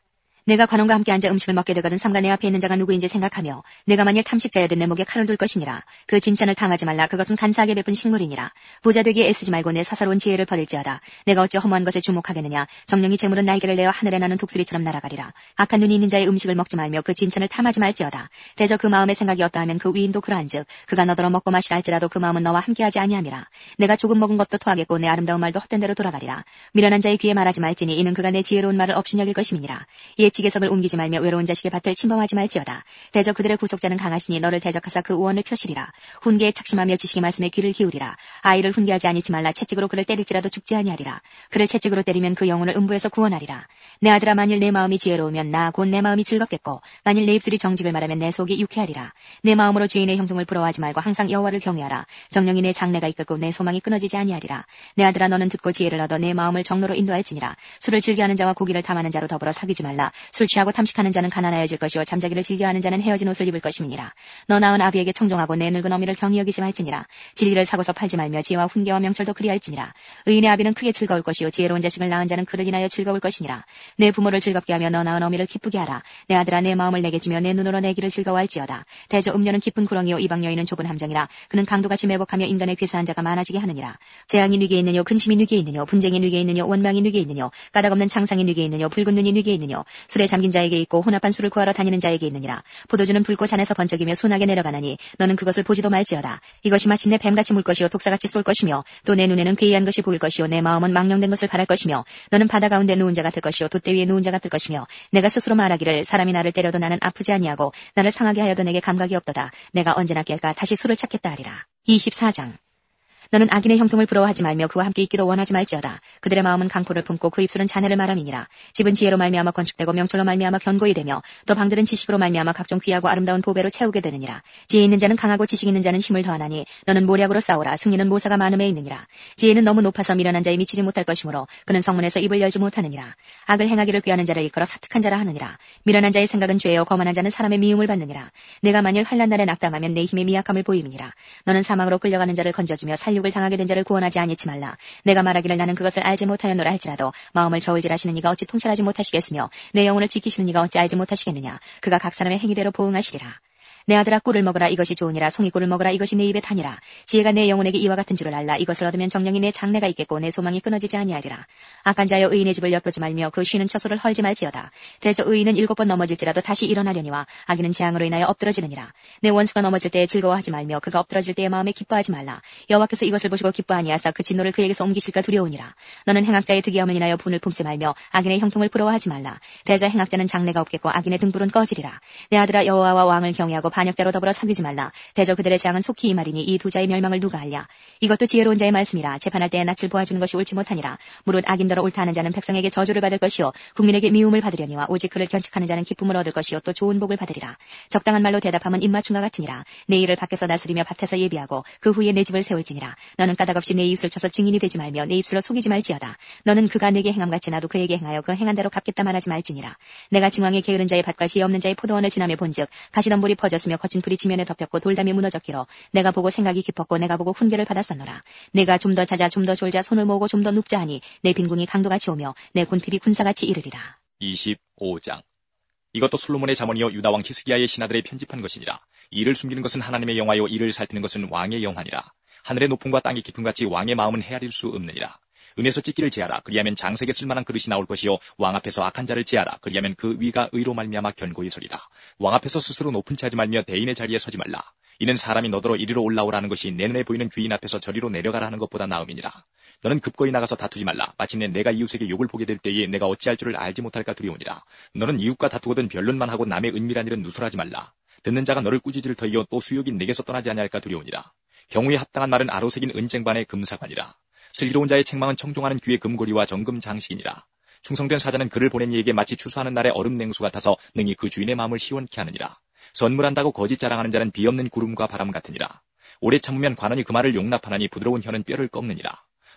S2: 내가 관원과 함께 앉아 음식을 먹게 되거든 삼가 내 앞에 있는 자가 누구인지 생각하며 내가 만일 탐식자여든 내 목에 칼을 둘 것이니라. 그 진찬을 당하지 말라. 그것은 간사하게 베푼 식물이니라. 부자 되기에 애쓰지 말고 내 사사로운 지혜를 버릴지어다. 내가 어찌 허무한 것에 주목하겠느냐. 정령이 재물은 날개를 내어 하늘에 나는 독수리처럼 날아가리라. 악한 눈이 있는 자의 음식을 먹지 말며 그 진찬을 탐하지 말지어다. 대저 그 마음의 생각이 어떠하면 그 위인도 그러한즉 그가 너더러 먹고 마시라 할지라도 그 마음은 너와 함께하지 아니함이라. 내가 조금 먹은 것도 토하겠고 내 아름다운 말도 헛된 대로 돌아가리라. 미련한 자의 귀에 말하지 말지니 이는 그가 내 지혜로운 말을 업신여길 것임이니라. 지계석을 옮기지 말며 외로운 자식의 밭을 침범하지 말지어다. 대저 그들의 구속자는 강하시니 너를 대적하사 그 우원을 펴시리라. 훈계에 착심하며 지식의 말씀에 귀를 기울이라. 아이를 훈계하지 아니치 말라. 채찍으로 그를 때릴지라도 죽지 아니하리라. 그를 채찍으로 때리면 그 영혼을 음부에서 구원하리라. 내 아들아 만일 내 마음이 지혜로우면 나 곧 내 마음이 즐겁겠고 만일 내 입술이 정직을 말하면 내 속이 유쾌하리라. 내 마음으로 죄인의 형통을 부러워하지 말고 항상 여호와를 경외하라. 정령이 내 장래가 이끌고 내 소망이 끊어지지 아니하리라. 내 아들아 너는 듣고 지혜를 얻어 내 마음을 정로로 인도할지니라. 술을 즐겨하는 자와 고기를 탐하는 자로 더불어 사귀지 말라. 술 취하고 탐식하는 자는 가난하여질 것이요 잠자기를 즐겨하는 자는 헤어진 옷을 입을 것임이니라. 너 낳은 아비에게 청종하고 내 늙은 어미를 경히 여기지 말지니라. 진리를 사고서 팔지 말며 지혜와 훈계와 명철도 그리할지니라. 의인의 아비는 크게 즐거울 것이요 지혜로운 자식을 낳은 자는 그를 인하여 즐거울 것이니라. 내 부모를 즐겁게 하며 너 낳은 어미를 기쁘게 하라. 내 아들아 내 마음을 내게 주며 내 눈으로 내 길을 즐거워할지어다. 대저 음녀는 깊은 구렁이요 이방 여인은 좁은 함정이라. 그는 강도같이 매복하며 인간의 괴사한 자가 많아지게 하느니라. 재앙이 누게 있느뇨 근심이 누게 있느뇨 분쟁이 누게 있느뇨 원망이 누게 있느뇨 까닭없는 창상이 누게 있느뇨 붉은 눈이 누게 있느뇨 술에 잠긴 자에게 있고 혼합한 술을 구하러 다니는 자에게 있느니라. 포도주는 붉고 잔에서 번쩍이며 순하게 내려가나니 너는 그것을 보지도 말지어다. 이것이 마침내 뱀같이 물 것이요 독사같이 쏠 것이며 또 내 눈에는 괴이한 것이 보일 것이요 내 마음은 망령된 것을 바랄 것이며 너는 바다 가운데 누운 자 같을 것이요 돛대 위에 누운 자 같을 것이며 내가 스스로 말하기를 사람이 나를 때려도 나는 아프지 아니하고 나를 상하게 하여도 내게 감각이 없도다. 내가 언제나 깰까 다시 술을 찾겠다 하리라. 24장. 너는 악인의 형통을 부러워하지 말며 그와 함께 있기도 원하지 말지어다. 그들의 마음은 강포를 품고 그 입술은 잔해를 말함이니라. 집은 지혜로 말미암아 건축되고 명철로 말미암아 견고히 되며 또 방들은 지식으로 말미암아 각종 귀하고 아름다운 보배로 채우게 되느니라. 지혜 있는 자는 강하고 지식 있는 자는 힘을 더하나니 너는 모략으로 싸우라. 승리는 모사가 많음에 있느니라. 지혜는 너무 높아서 미련한 자에 미치지 못할 것이므로 그는 성문에서 입을 열지 못하느니라. 악을 행하기를 꾀하는 자를 일컬어 사특한 자라 하느니라. 미련한 자의 생각은 죄요 거만한 자는 사람의 미움을 받느니라. 내가 만일 환난 날에 낙담하면 내 힘의 미약함을 보임이니라. 너는 사망으로 끌려가는 자를 건져주며 살육을 당하게 된 자를 구원하지 아니치 말라. 내가 말하기를 나는 그것을 알지 못하였노라 할지라도 마음을 저울질하시는 이가 어찌 통찰하지 못하시겠으며 내 영혼을 지키시는 이가 어찌 알지 못하시겠느냐. 그가 각 사람의 행위대로 보응하시리라. 내 아들아 꿀을 먹으라 이것이 좋으니라. 송이꿀을 먹으라 이것이 내 입에 타니라. 지혜가 내 영혼에게 이와 같은 줄을 알라. 이것을 얻으면 정령이 내 장래가 있겠고 내 소망이 끊어지지 아니하리라. 악한 자여 의인의 집을 엿보지 말며 그 쉬는 처소를 헐지 말지어다. 대저 의인은 7번 넘어질지라도 다시 일어나려니와 악인은 재앙으로 인하여 엎드러지느니라. 내 원수가 넘어질 때에 즐거워하지 말며 그가 엎드러질 때에 마음에 기뻐하지 말라. 여호와께서 이것을 보시고 기뻐하니하사 그 진노를 그에게서 옮기실까 두려우니라. 너는 행악자의 득이함을 인하여 분을 품지 말며 악인의 형통을 부러워하지 말라. 대저 행악자는 장래가 없겠고 악인의 등불은 꺼지리라. 내 아들아 여호와와 왕을 경외하고 반역자로 더불어 사귀지 말라. 대저 그들의 재앙은 속히 임하리니 이 두 자의 멸망을 누가 알랴. 이것도 지혜로운 자의 말씀이라. 재판할 때에 낯을 보아주는 것이 옳지 못하니라. 무릇 악인더러 옳다 하는 자는 백성에게 저주를 받을 것이요 국민에게 미움을 받으려니와 오직 그를 견칙하는 자는 기쁨을 얻을 것이요 또 좋은 복을 받으리라. 적당한 말로 대답하면 입맞춤과 같으니라. 내 일을 밖에서 다스리며 밭에서 예비하고 그 후에 내 집을 세울지니라. 너는 까닭없이 내 입술 쳐서 증인이 되지 말며 내 입술로 속이지 말지어다. 너는 그가 내게 행함같이 나도 그에게 행하여 그 행한 대로 갚겠다 말하지 말지니라. 내가 증왕의 게으른 자의 밭과 지혜 없는 자의 포도원을 지나며 본즉 가시덤불이 퍼졌으며 거친 풀이 지면에 덮였고 돌담이 무너졌기로 내가 보고 생각이 깊었고 내가 보고 훈계를 받았었노라. 내가 좀 더 자자 좀 더 졸자 손을 모으고 좀 더 눕자 하니 내 빈궁이 강도같이 오며 내 군핍이 군사같이 이르리라.
S1: 25장. 이것도 솔로몬의 잠언이요 유다왕 히스기야의 신하들의 편집한 것이니라. 이를 숨기는 것은 하나님의 영화요 이를 살피는 것은 왕의 영화니라. 하늘의 높음과 땅의 깊음같이 왕의 마음은 헤아릴 수 없느니라. 은에서 찢기를 제하라. 그리하면 장색에 쓸만한 그릇이 나올 것이요 왕 앞에서 악한 자를 제하라. 그리하면 그 위가 의로 말미암아 견고히 서리라. 왕 앞에서 스스로 높은 채 하지 말며 대인의 자리에 서지 말라. 이는 사람이 너더러 이리로 올라오라는 것이 내 눈에 보이는 귀인 앞에서 저리로 내려가라 하는 것보다 나음이니라. 너는 급거이 나가서 다투지 말라. 마침내 내가 이웃에게 욕을 보게 될 때에 내가 어찌할 줄을 알지 못할까 두려우니라. 너는 이웃과 다투거든 변론만 하고 남의 은밀한 일은 누설하지 말라. 듣는 자가 너를 꾸짖을 터이요 또 수욕이 내게서 떠나지 아니할까 두려우니라. 경우에 합당한 말은 아로새긴 은쟁반의 금사관이라. 슬기로운 자의 책망은 청종하는 귀의 금고리와 정금 장식이니라. 충성된 사자는 그를 보낸 이에게 마치 추수하는 날의 얼음 냉수 같아서 능히 그 주인의 마음을 시원케 하느니라. 선물한다고 거짓 자랑하는 자는 비없는 구름과 바람 같으니라. 오래 참으면 관원이 그 말을 용납하나니 부드러운 혀는 뼈를 꺾느니라.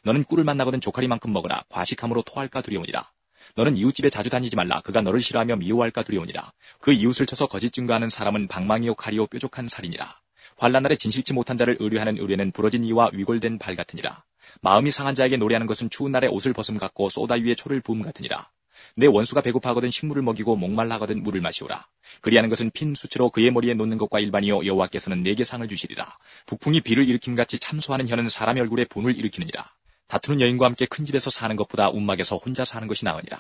S1: 너는 꿀을 만나거든 조카리만큼 먹으나 과식함으로 토할까 두려우니라. 너는 이웃집에 자주 다니지 말라. 그가 너를 싫어하며 미워할까 두려우니라. 그 이웃을 쳐서 거짓 증거하는 사람은 방망이요 칼이요 뾰족한 살이니라. 환난 날에 진실치 못한 자를 의뢰하는 의뢰는 부러진 이와 위골된 발 같으니라. 마음이 상한 자에게 노래하는 것은 추운 날에 옷을 벗음 같고 쏘다 위에 초를 부음 같으니라. 내 원수가 배고파하거든 식물을 먹이고 목말라하거든 물을 마시오라. 그리하는 것은 핀 수치로 그의 머리에 놓는 것과 일반이요 여호와께서는 내게 상을 주시리라. 북풍이 비를 일으킴같이 참소하는 혀는 사람의 얼굴에 분을 일으키느니라. 다투는 여인과 함께 큰 집에서 사는 것보다 움막에서 혼자 사는 것이 나으니라.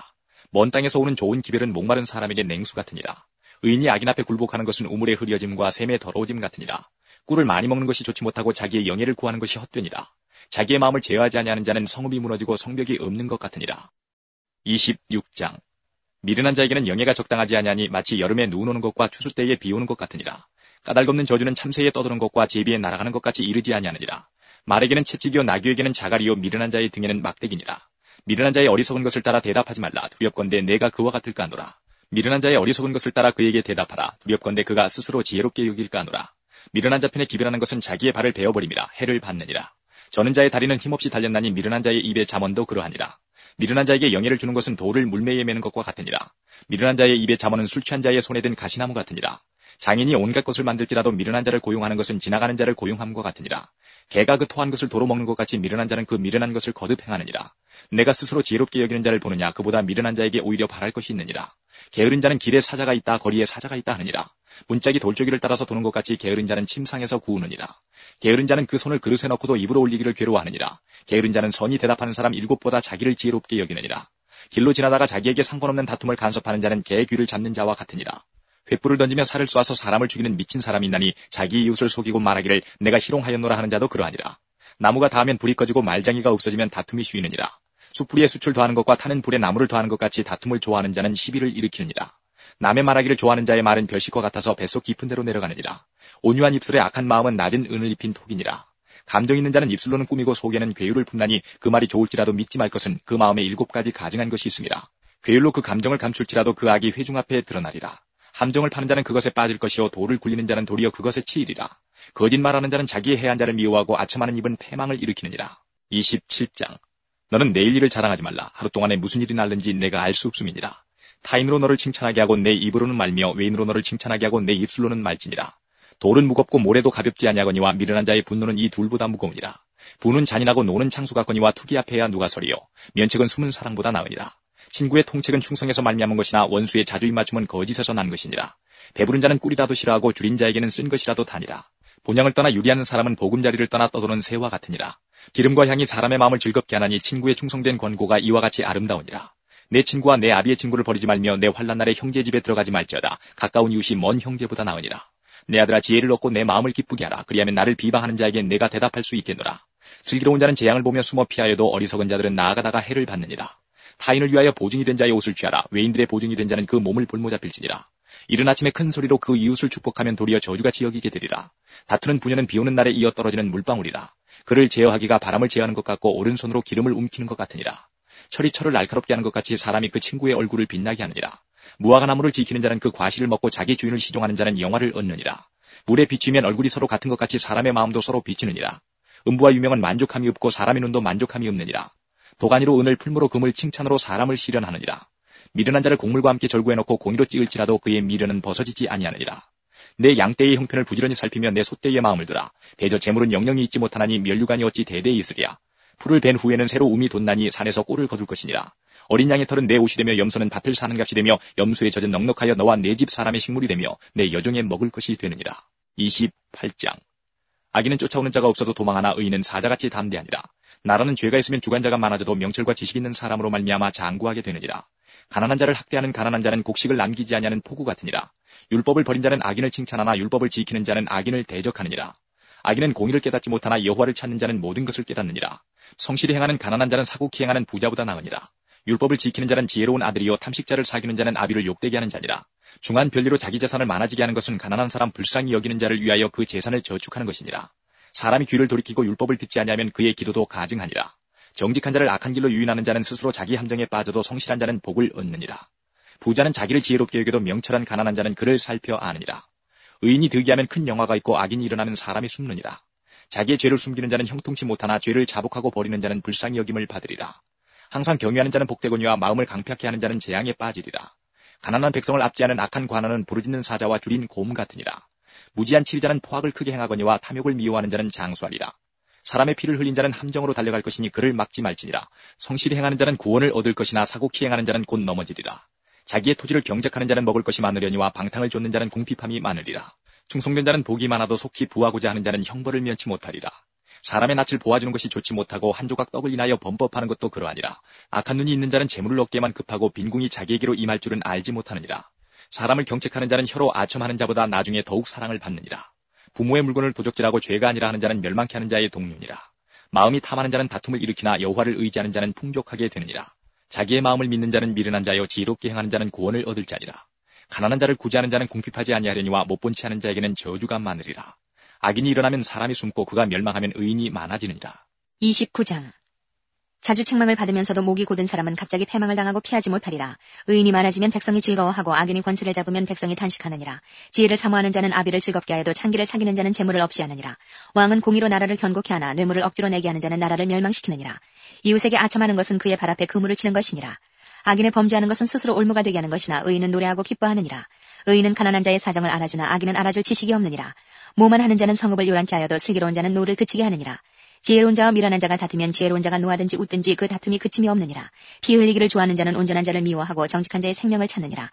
S1: 먼 땅에서 오는 좋은 기별은 목마른 사람에게 냉수 같으니라. 의인이 악인 앞에 굴복하는 것은 우물의 흐려짐과 샘의 더러워짐 같으니라. 꿀을 많이 먹는 것이 좋지 못하고 자기의 영예를 구하는 것이 헛되니라. 자기의 마음을 제어하지 아니하는 자는 성읍이 무너지고 성벽이 없는 것 같으니라. 26장. 미련한 자에게는 영예가 적당하지 아니하니 마치 여름에 눈 오는 것과 추수 때에 비 오는 것 같으니라. 까닭없는 저주는 참새에 떠드는 것과 제비에 날아가는 것 같이 이르지 아니하느니라. 말에게는 채찍이요 나귀에게는 자갈이요 미련한 자의 등에는 막대기니라. 미련한 자의 어리석은 것을 따라 대답하지 말라. 두렵건대 내가 그와 같을까 하노라. 미련한 자의 어리석은 것을 따라 그에게 대답하라. 두렵건대 그가 스스로 지혜롭게 여길까 하노라. 미련한 자 편에 기별하는 것은 자기의 발을 베어버림이라. 해를 받느니라. 저는 자의 다리는 힘없이 달렸나니 미련한 자의 입에 잠언도 그러하니라. 미련한 자에게 영예를 주는 것은 돌을 물매에 매는 것과 같으니라. 미련한 자의 입에 잠언은 술 취한 자의 손에 든 가시나무 같으니라. 장인이 온갖 것을 만들지라도 미련한 자를 고용하는 것은 지나가는 자를 고용함과 같으니라. 개가 그 토한 것을 도로 먹는 것 같이 미련한 자는 그 미련한 것을 거듭 행하느니라. 내가 스스로 지혜롭게 여기는 자를 보느냐. 그보다 미련한 자에게 오히려 바랄 것이 있느니라. 게으른 자는 길에 사자가 있다 거리에 사자가 있다 하느니라. 문짝이 돌조기를 따라서 도는 것 같이 게으른 자는 침상에서 구우느니라. 게으른 자는 그 손을 그릇에 넣고도 입으로 올리기를 괴로워하느니라. 게으른 자는 선이 대답하는 사람 7보다 자기를 지혜롭게 여기느니라. 길로 지나다가 자기에게 상관없는 다툼을 간섭하는 자는 개의 귀를 잡는 자와 같으니라. 횃불을 던지며 살을 쏘아서 사람을 죽이는 미친 사람이 있나니 자기 이웃을 속이고 말하기를 내가 희롱하였노라 하는 자도 그러하니라. 나무가 닿으면 불이 꺼지고 말장이가 없어지면 다툼이 쉬이느니라. 숯불에 숯을 더하는 것과 타는 불에 나무를 더하는 것 같이 다툼을 좋아하는 자는 시비를 일으키느니라. 남의 말하기를 좋아하는 자의 말은 별식과 같아서 뱃속 깊은 데로 내려가느니라. 온유한 입술에 악한 마음은 낮은 은을 입힌 톡이니라. 감정 있는 자는 입술로는 꾸미고 속에는 괴유를 품나니 그 말이 좋을지라도 믿지 말 것은 그 마음에 7가지 가증한 것이 있음이라. 괴율로 그 감정을 감출지라도 그 악이 회중 앞에 드러나리라. 함정을 파는 자는 그것에 빠질 것이요 돌을 굴리는 자는 도리어 그것에 치이리라. 거짓말하는 자는 자기의 해한 자를 미워하고 아첨하는 입은 패망을 일으키느니라. 27장. 너는 내일 일을 자랑하지 말라. 하루 동안에 무슨 일이 날는지 내가 알 수 없음이니라. 타인으로 너를 칭찬하게 하고 내 입으로는 말며 외인으로 너를 칭찬하게 하고 내 입술로는 말지니라. 돌은 무겁고 모래도 가볍지 아니하거니와 미련한 자의 분노는 이 둘보다 무거우니라. 분은 잔인하고 노는 창수 같거니와 투기 앞에야 누가 서리요. 면책은 숨은 사랑보다 나으니라. 친구의 통책은 충성에서 말미암은 것이나 원수의 자주 입맞춤은 거짓에서 난 것이니라. 배부른 자는 꿀이라도 싫어하고 줄인 자에게는 쓴 것이라도 다니라. 본향을 떠나 유리하는 사람은 보금자리를 떠나 떠도는 새와 같으니라. 기름과 향이 사람의 마음을 즐겁게 하나니 친구의 충성된 권고가 이와 같이 아름다우니라. 내 친구와 내 아비의 친구를 버리지 말며 내 환난 날에 형제 집에 들어가지 말지어다. 가까운 이웃이 먼 형제보다 나으니라. 내 아들아 지혜를 얻고 내 마음을 기쁘게 하라. 그리하면 나를 비방하는 자에게 내가 대답할 수 있겠노라. 슬기로운 자는 재앙을 보며 숨어 피하여도 어리석은 자들은 나아가다가 해를 받느니라. 타인을 위하여 보증이 된 자의 옷을 취하라. 외인들의 보증이 된 자는 그 몸을 볼모 잡힐지니라. 이른 아침에 큰 소리로 그 이웃을 축복하면 도리어 저주같이 여기게 되리라. 다투는 부녀는 비오는 날에 이어 떨어지는 물방울이라. 그를 제어하기가 바람을 제어하는 것 같고 오른손으로 기름을 움키는 것 같으니라. 철이 철을 날카롭게 하는 것 같이 사람이 그 친구의 얼굴을 빛나게 하느니라. 무화과 나무를 지키는 자는 그 과실을 먹고 자기 주인을 시종하는 자는 영화를 얻느니라. 물에 비추면 얼굴이 서로 같은 것 같이 사람의 마음도 서로 비추느니라. 음부와 유명은 만족함이 없고 사람의 눈도 만족함이 없느니라. 도가니로 은을 풀무로 금을 칭찬으로 사람을 시련하느니라. 미련한 자를 곡물과 함께 절구해놓고 공의로 찌을지라도 그의 미련은 벗어지지 아니하느니라. 내 양떼의 형편을 부지런히 살피며 내 소떼의 마음을 들아. 대저 재물은 영영이 있지 못하나니 면류관이 어찌 대대에 있으랴. 풀을 벤 후에는 새로 움이 돋나니 산에서 꿀을 거둘 것이니라. 어린 양의 털은 내 옷이 되며 염소는 밭을 사는 값이 되며 염소의 젖은 넉넉하여 너와 내 집 사람의 식물이 되며 내 여종의 먹을 것이 되느니라. 28장. 악인은 쫓아오는 자가 없어도 도망하나 의인은 사자같이 담대하니라. 나라는 죄가 있으면 주관자가 많아져도 명철과 지식 있는 사람으로 말미암아 장구하게 되느니라. 가난한 자를 학대하는 가난한 자는 곡식을 남기지 아니하는 포구 같으니라. 율법을 버린 자는 악인을 칭찬하나 율법을 지키는 자는 악인을 대적하느니라. 악인은 공의를 깨닫지 못하나 여호와를 찾는 자는 모든 것을 깨닫느니라. 성실히 행하는 가난한 자는 사고히 행하는 부자보다 나으니라. 율법을 지키는 자는 지혜로운 아들이요 탐식자를 사귀는 자는 아비를 욕되게 하는 자니라. 중한 별리로 자기 재산을 많아지게 하는 것은 가난한 사람 불쌍히 여기는 자를 위하여 그 재산을 저축하는 것이니라. 사람이 귀를 돌이키고 율법을 듣지 아니하면 그의 기도도 가증하니라. 정직한 자를 악한 길로 유인하는 자는 스스로 자기 함정에 빠져도 성실한 자는 복을 얻느니라. 부자는 자기를 지혜롭게 여겨도 명철한 가난한 자는 그를 살펴 아느니라. 의인이 득이하면 큰 영화가 있고 악인이 일어나면 사람이 숨느니라. 자기의 죄를 숨기는 자는 형통치 못하나 죄를 자복하고 버리는 자는 불쌍히 여김을 받으리라. 항상 경외하는 자는 복되거니와 마음을 강팍해 하는 자는 재앙에 빠지리라. 가난한 백성을 압제하는 악한 관원은 부르짖는 사자와 줄인 곰 같으니라. 무지한 치리자는 포악을 크게 행하거니와 탐욕을 미워하는 자는 장수하리라. 사람의 피를 흘린 자는 함정으로 달려갈 것이니 그를 막지 말지니라. 성실히 행하는 자는 구원을 얻을 것이나 사고히 행하는 자는 곧 넘어지리라. 자기의 토지를 경작하는 자는 먹을 것이 많으려니와 방탕을 좇는 자는 궁핍함이 많으리라. 충성된 자는 복이 많아도 속히 부하고자 하는 자는 형벌을 면치 못하리라. 사람의 낯을 보아주는 것이 좋지 못하고 한 조각 떡을 인하여 범법하는 것도 그러하니라. 악한 눈이 있는 자는 재물을 얻게만 급하고 빈궁이 자기에게로 임할 줄은 알지 못하느니라. 사람을 경책하는 자는 혀로 아첨하는 자보다 나중에 더욱 사랑을 받느니라. 부모의 물건을 도적질하고 죄가 아니라 하는 자는 멸망케 하는 자의 동료니라. 마음이 탐하는 자는 다툼을 일으키나 여호와를 의지하는 자는 풍족하게 되느니라. 자기의 마음을 믿는 자는 미련한 자여 지혜롭게 행하는 자는 구원을 얻을 자니라. 가난한 자를 구제하는 자는 궁핍하지 아니하려니와 못본 채 하는 자에게는 저주가 많으리라. 악인이 일어나면 사람이 숨고 그가 멸망하면 의인이 많아지느니라.
S2: 29장. 자주 책망을 받으면서도 목이 곧은 사람은 갑자기 패망을 당하고 피하지 못하리라. 의인이 많아지면 백성이 즐거워하고 악인이 권세를 잡으면 백성이 단식하느니라. 지혜를 사모하는 자는 아비를 즐겁게 하여도 창기를 사귀는 자는 재물을 없이 하느니라. 왕은 공의로 나라를 견고케 하나 뇌물을 억지로 내게 하는 자는 나라를 멸망시키느니라. 이웃에게 아첨하는 것은 그의 발 앞에 그물을 치는 것이니라. 악인의 범죄하는 것은 스스로 올무가 되게 하는 것이나 의인은 노래하고 기뻐하느니라. 의인은 가난한 자의 사정을 알아주나 악인은 알아줄 지식이 없느니라. 모만 하는 자는 성읍을 요란케 하여도 슬기로운 자는 노를 그치게 하느니라. 지혜로운 자와 미련한 자가 다투면 지혜로운 자가 노하든지 웃든지 그 다툼이 그침이 없느니라. 피 흘리기를 좋아하는 자는 온전한 자를 미워하고 정직한 자의 생명을 찾느니라.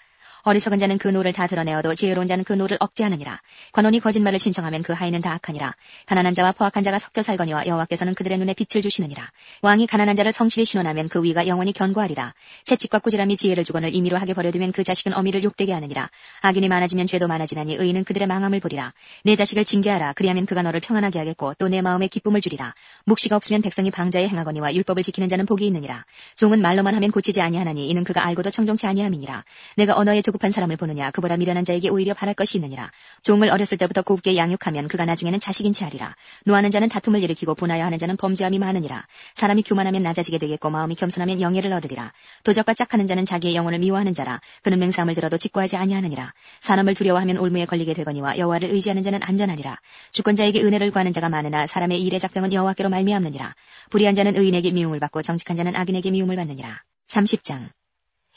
S2: 어리석은 자는 그 노를 다 드러내어도 지혜로운 자는 그 노를 억제하느니라. 관원이 거짓말을 신청하면 그 하인은 다 악하니라. 가난한 자와 포악한 자가 섞여 살거니와 여호와께서는 그들의 눈에 빛을 주시느니라. 왕이 가난한 자를 성실히 신원하면 그 위가 영원히 견고하리라. 채찍과 꾸지람이 지혜를 주거늘 임의로 하게 버려두면 그 자식은 어미를 욕되게 하느니라. 악인이 많아지면 죄도 많아지나니 의인은 그들의 망함을 보리라. 내 자식을 징계하라. 그리하면 그가 너를 평안하게 하겠고 또 내 마음에 기쁨을 주리라. 묵시가 없으면 백성이 방자에 행하거니와 율법을 지키는 자는 복이 있느니라. 종은 말로만 하면 고치지 아니하나니 이는 그가 알고도 청종치 아니함이니라. 내가 언어에 조급한 사람을 보느냐 그보다 미련한 자에게 오히려 바랄 것이 있느니라. 종을 어렸을 때부터 곱게 양육하면 그가 나중에는 자식인 채 하리라. 노하는 자는 다툼을 일으키고 분하여 하는 자는 범죄함이 많으니라. 사람이 교만하면 낮아지게 되겠고 마음이 겸손하면 영예를 얻으리라. 도적과 짝하는 자는 자기의 영혼을 미워하는 자라. 그는 맹세함을 들어도 직고하지 아니하느니라. 사람을 두려워하면 올무에 걸리게 되거니와 여호와를 의지하는 자는 안전하리라. 주권자에게 은혜를 구하는 자가 많으나 사람의 일의 작정은 여호와께로 말미암느니라. 불의한 자는 의인에게 미움을 받고 정직한 자는 악인에게 미움을 받느니라. 30장.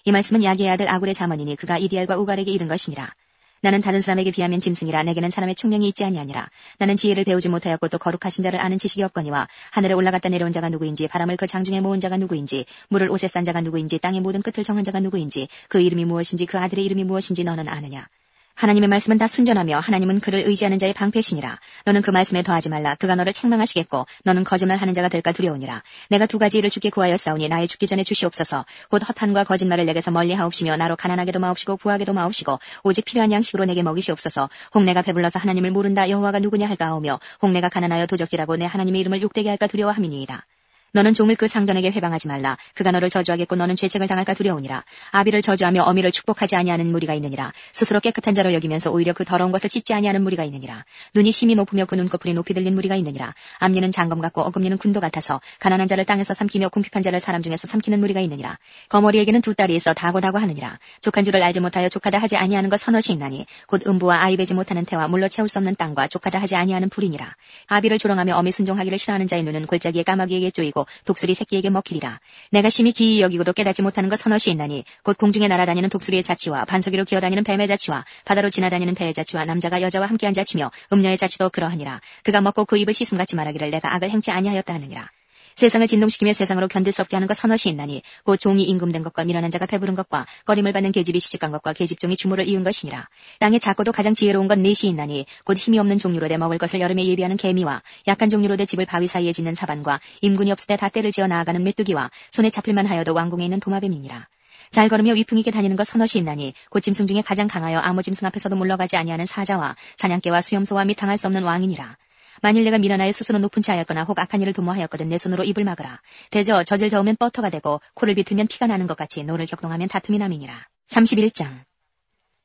S2: 이 말씀은 야기의 아들 아굴의 자문이니 그가 이디알과 우갈에게 이른 것이니라. 나는 다른 사람에게 비하면 짐승이라 내게는 사람의 총명이 있지 아니하니라. 나는 지혜를 배우지 못하였고 또 거룩하신 자를 아는 지식이 없거니와 하늘에 올라갔다 내려온 자가 누구인지 바람을 그 장중에 모은 자가 누구인지 물을 옷에 싼 자가 누구인지 땅의 모든 끝을 정한 자가 누구인지 그 이름이 무엇인지 그 아들의 이름이 무엇인지 너는 아느냐. 하나님의 말씀은 다 순전하며 하나님은 그를 의지하는 자의 방패시니라. 너는 그 말씀에 더하지 말라. 그가 너를 책망하시겠고 너는 거짓말하는 자가 될까 두려우니라. 내가 두 가지 일을 주께 구하였사오니 나의 죽기 전에 주시옵소서. 곧 허탄과 거짓말을 내게서 멀리하옵시며 나로 가난하게도 마옵시고 부하게도 마옵시고 오직 필요한 양식으로 내게 먹이시옵소서. 혹 내가 배불러서 하나님을 모른다 여호와가 누구냐 할까 하오며 혹 내가 가난하여 도적질하고 내 하나님의 이름을 욕되게 할까 두려워함이니이다. 너는 종을 그 상전에게 회방하지 말라. 그가 너를 저주하겠고 너는 죄책을 당할까 두려우니라. 아비를 저주하며 어미를 축복하지 아니하는 무리가 있느니라. 스스로 깨끗한 자로 여기면서 오히려 그 더러운 것을 찢지 아니하는 무리가 있느니라. 눈이 심히 높으며 그 눈꺼풀이 높이 들린 무리가 있느니라. 앞니는 장검 같고 어금니는 군도 같아서 가난한 자를 땅에서 삼키며 궁핍한 자를 사람 중에서 삼키는 무리가 있느니라. 거머리에게는 두 딸이 있어 다고다고 하느니라. 족한 줄을 알지 못하여 족하다 하지 아니하는 것 서너시 있나니 곧 음부와 아이 베지 못하는 태와 물로 채울 수 없는 땅과 족하다 하지 아니하는 불이니라. 아비를 조롱하며 어미 순종하기를 싫어하는 자의 눈은 골짜기에 까마귀에게 쪼이고 독수리 새끼에게 먹히리라. 내가 심히 기이 여기고도 깨닫지 못하는 것 서너시 있나니 곧 공중에 날아다니는 독수리의 자치와 반석위로 기어다니는 뱀의 자치와 바다로 지나다니는 배의 자치와 남자가 여자와 함께한 자치며 음녀의 자치도 그러하니라. 그가 먹고 그 입을 씻음같이 말하기를 내가 악을 행치 아니하였다 하느니라. 세상을 진동시키며 세상으로 견딜 수 없게 하는 것 서너시 있나니 곧 종이 임금된 것과 미련한 자가 배부른 것과 꺼림을 받는 계집이 시집간 것과 계집종이 주물을 이은 것이니라. 땅에 작고도 가장 지혜로운 건 넷이 있나니 곧 힘이 없는 종류로 돼 먹을 것을 여름에 예비하는 개미와 약한 종류로 돼 집을 바위 사이에 짓는 사반과 임군이 없을 때 닷대를 지어 나아가는 메뚜기와 손에 잡힐만 하여도 왕궁에 있는 도마뱀이니라. 잘 걸으며 위풍 있게 다니는 것 서너시 있나니 곧 짐승 중에 가장 강하여 아무 짐승 앞에서도 물러가지 아니하는 사자와 사냥개와 수염소와 및 당할 수 없는 왕이니라. 만일 내가 미련하여 스스로 높은 차 하였거나 혹 악한 일을 도모하였거든 내 손으로 입을 막으라. 대저 젖을 저으면 뻐터가 되고 코를 비틀면 피가 나는 것 같이 노를 격동하면 다툼이 남이니라. 31장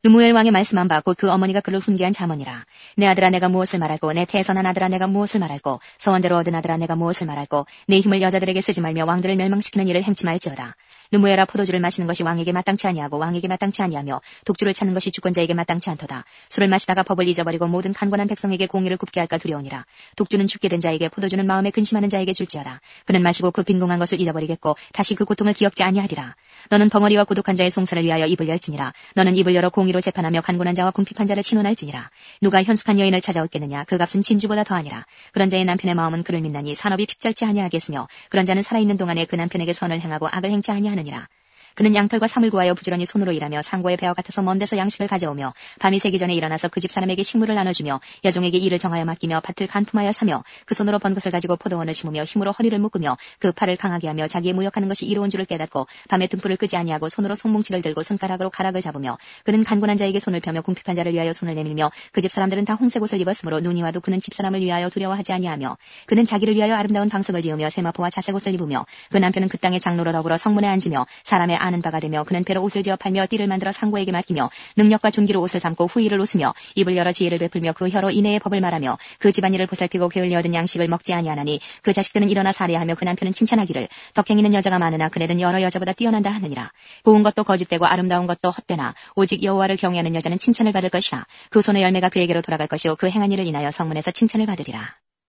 S2: 르무엘 왕의 말씀한 바 곧 그 어머니가 그를 훈계한 자문이라. 내 아들아 내가 무엇을 말할꼬 내 태선한 아들아 내가 무엇을 말할꼬 서원대로 얻은 아들아 내가 무엇을 말할꼬 내 힘을 여자들에게 쓰지 말며 왕들을 멸망시키는 일을 행치 말지어다. 르무엘아 포도주를 마시는 것이 왕에게 마땅치 아니하고 왕에게 마땅치 아니하며 독주를 찾는 것이 주권자에게 마땅치 않도다. 술을 마시다가 법을 잊어버리고 모든 간관한 백성에게 공의를 굽게 할까 두려우니라. 독주는 죽게 된 자에게 포도주는 마음에 근심하는 자에게 줄지어다. 그는 마시고 그 빈궁한 것을 잊어버리겠고 다시 그 고통을 기억지 아니하리라. 너는 벙어리와 고독한 자의 송사를 위하여 입을 열지니라. 너는 입을 열어 공의로 재판하며 간곤한 자와 궁핍한 자를 친언할지니라. 누가 현숙한 여인을 찾아왔겠느냐. 그 값은 진주보다 더하니라. 그런 자의 남편의 마음은 그를 믿나니 산업이 핍절치 아니하겠으며 그런 자는 살아있는 동안에 그 남편에게 선을 행하고 악을 행치 아니하느니라. 그는 양털과 삼을 구하여 부지런히 손으로 일하며 상고의 배와 같아서 먼 데서 양식을 가져오며 밤이 새기 전에 일어나서 그 집 사람에게 식물을 나눠주며 여종에게 일을 정하여 맡기며 밭을 간품하여 사며 그 손으로 번 것을 가지고 포도원을 심으며 힘으로 허리를 묶으며 그 팔을 강하게 하며 자기의 무역하는 것이 이로운 줄을 깨닫고 밤에 등불을 끄지 아니하고 손으로 손뭉치를 들고 손가락으로 가락을 잡으며 그는 간곤한 자에게 손을 펴며 궁핍한 자를 위하여 손을 내밀며 그 집 사람들은 다 홍색 옷을 입었으므로 눈이 와도 그는 집 사람을 위하여 두려워하지 아니하며 그는 자기를 위하여 아름다운 방석을 지으며 세마포와 자색 옷을 입으며 그 남편은 그 땅의 장로로 더불어 성문에 앉으며 사람의 아는 바가 되며 그는 배로 옷을 지어 팔며 띠를 만들어 상고에게 맡기며 능력과 존귀로 옷을 삼고 후의를 웃으며 입을 열어 지혜를 베풀며 그 혀로 인애의 법을 말하며 그 집안일을 보살피고 게을리 얻은 양식을 먹지 아니하나니 그 자식들은 일어나 살해하며 그 남편은 칭찬하기를 덕행이는 여자가 많으나 그네는 여러 여자보다 뛰어난다 하느니라. 고운 것도 거짓되고 아름다운 것도 헛되나 오직 여호와를 경외하는 여자는 칭찬을 받을 것이라. 그 손의 열매가 그에게로 돌아갈 것이요 그 행한 일을 인하여 성문에서 칭찬을 받으리라.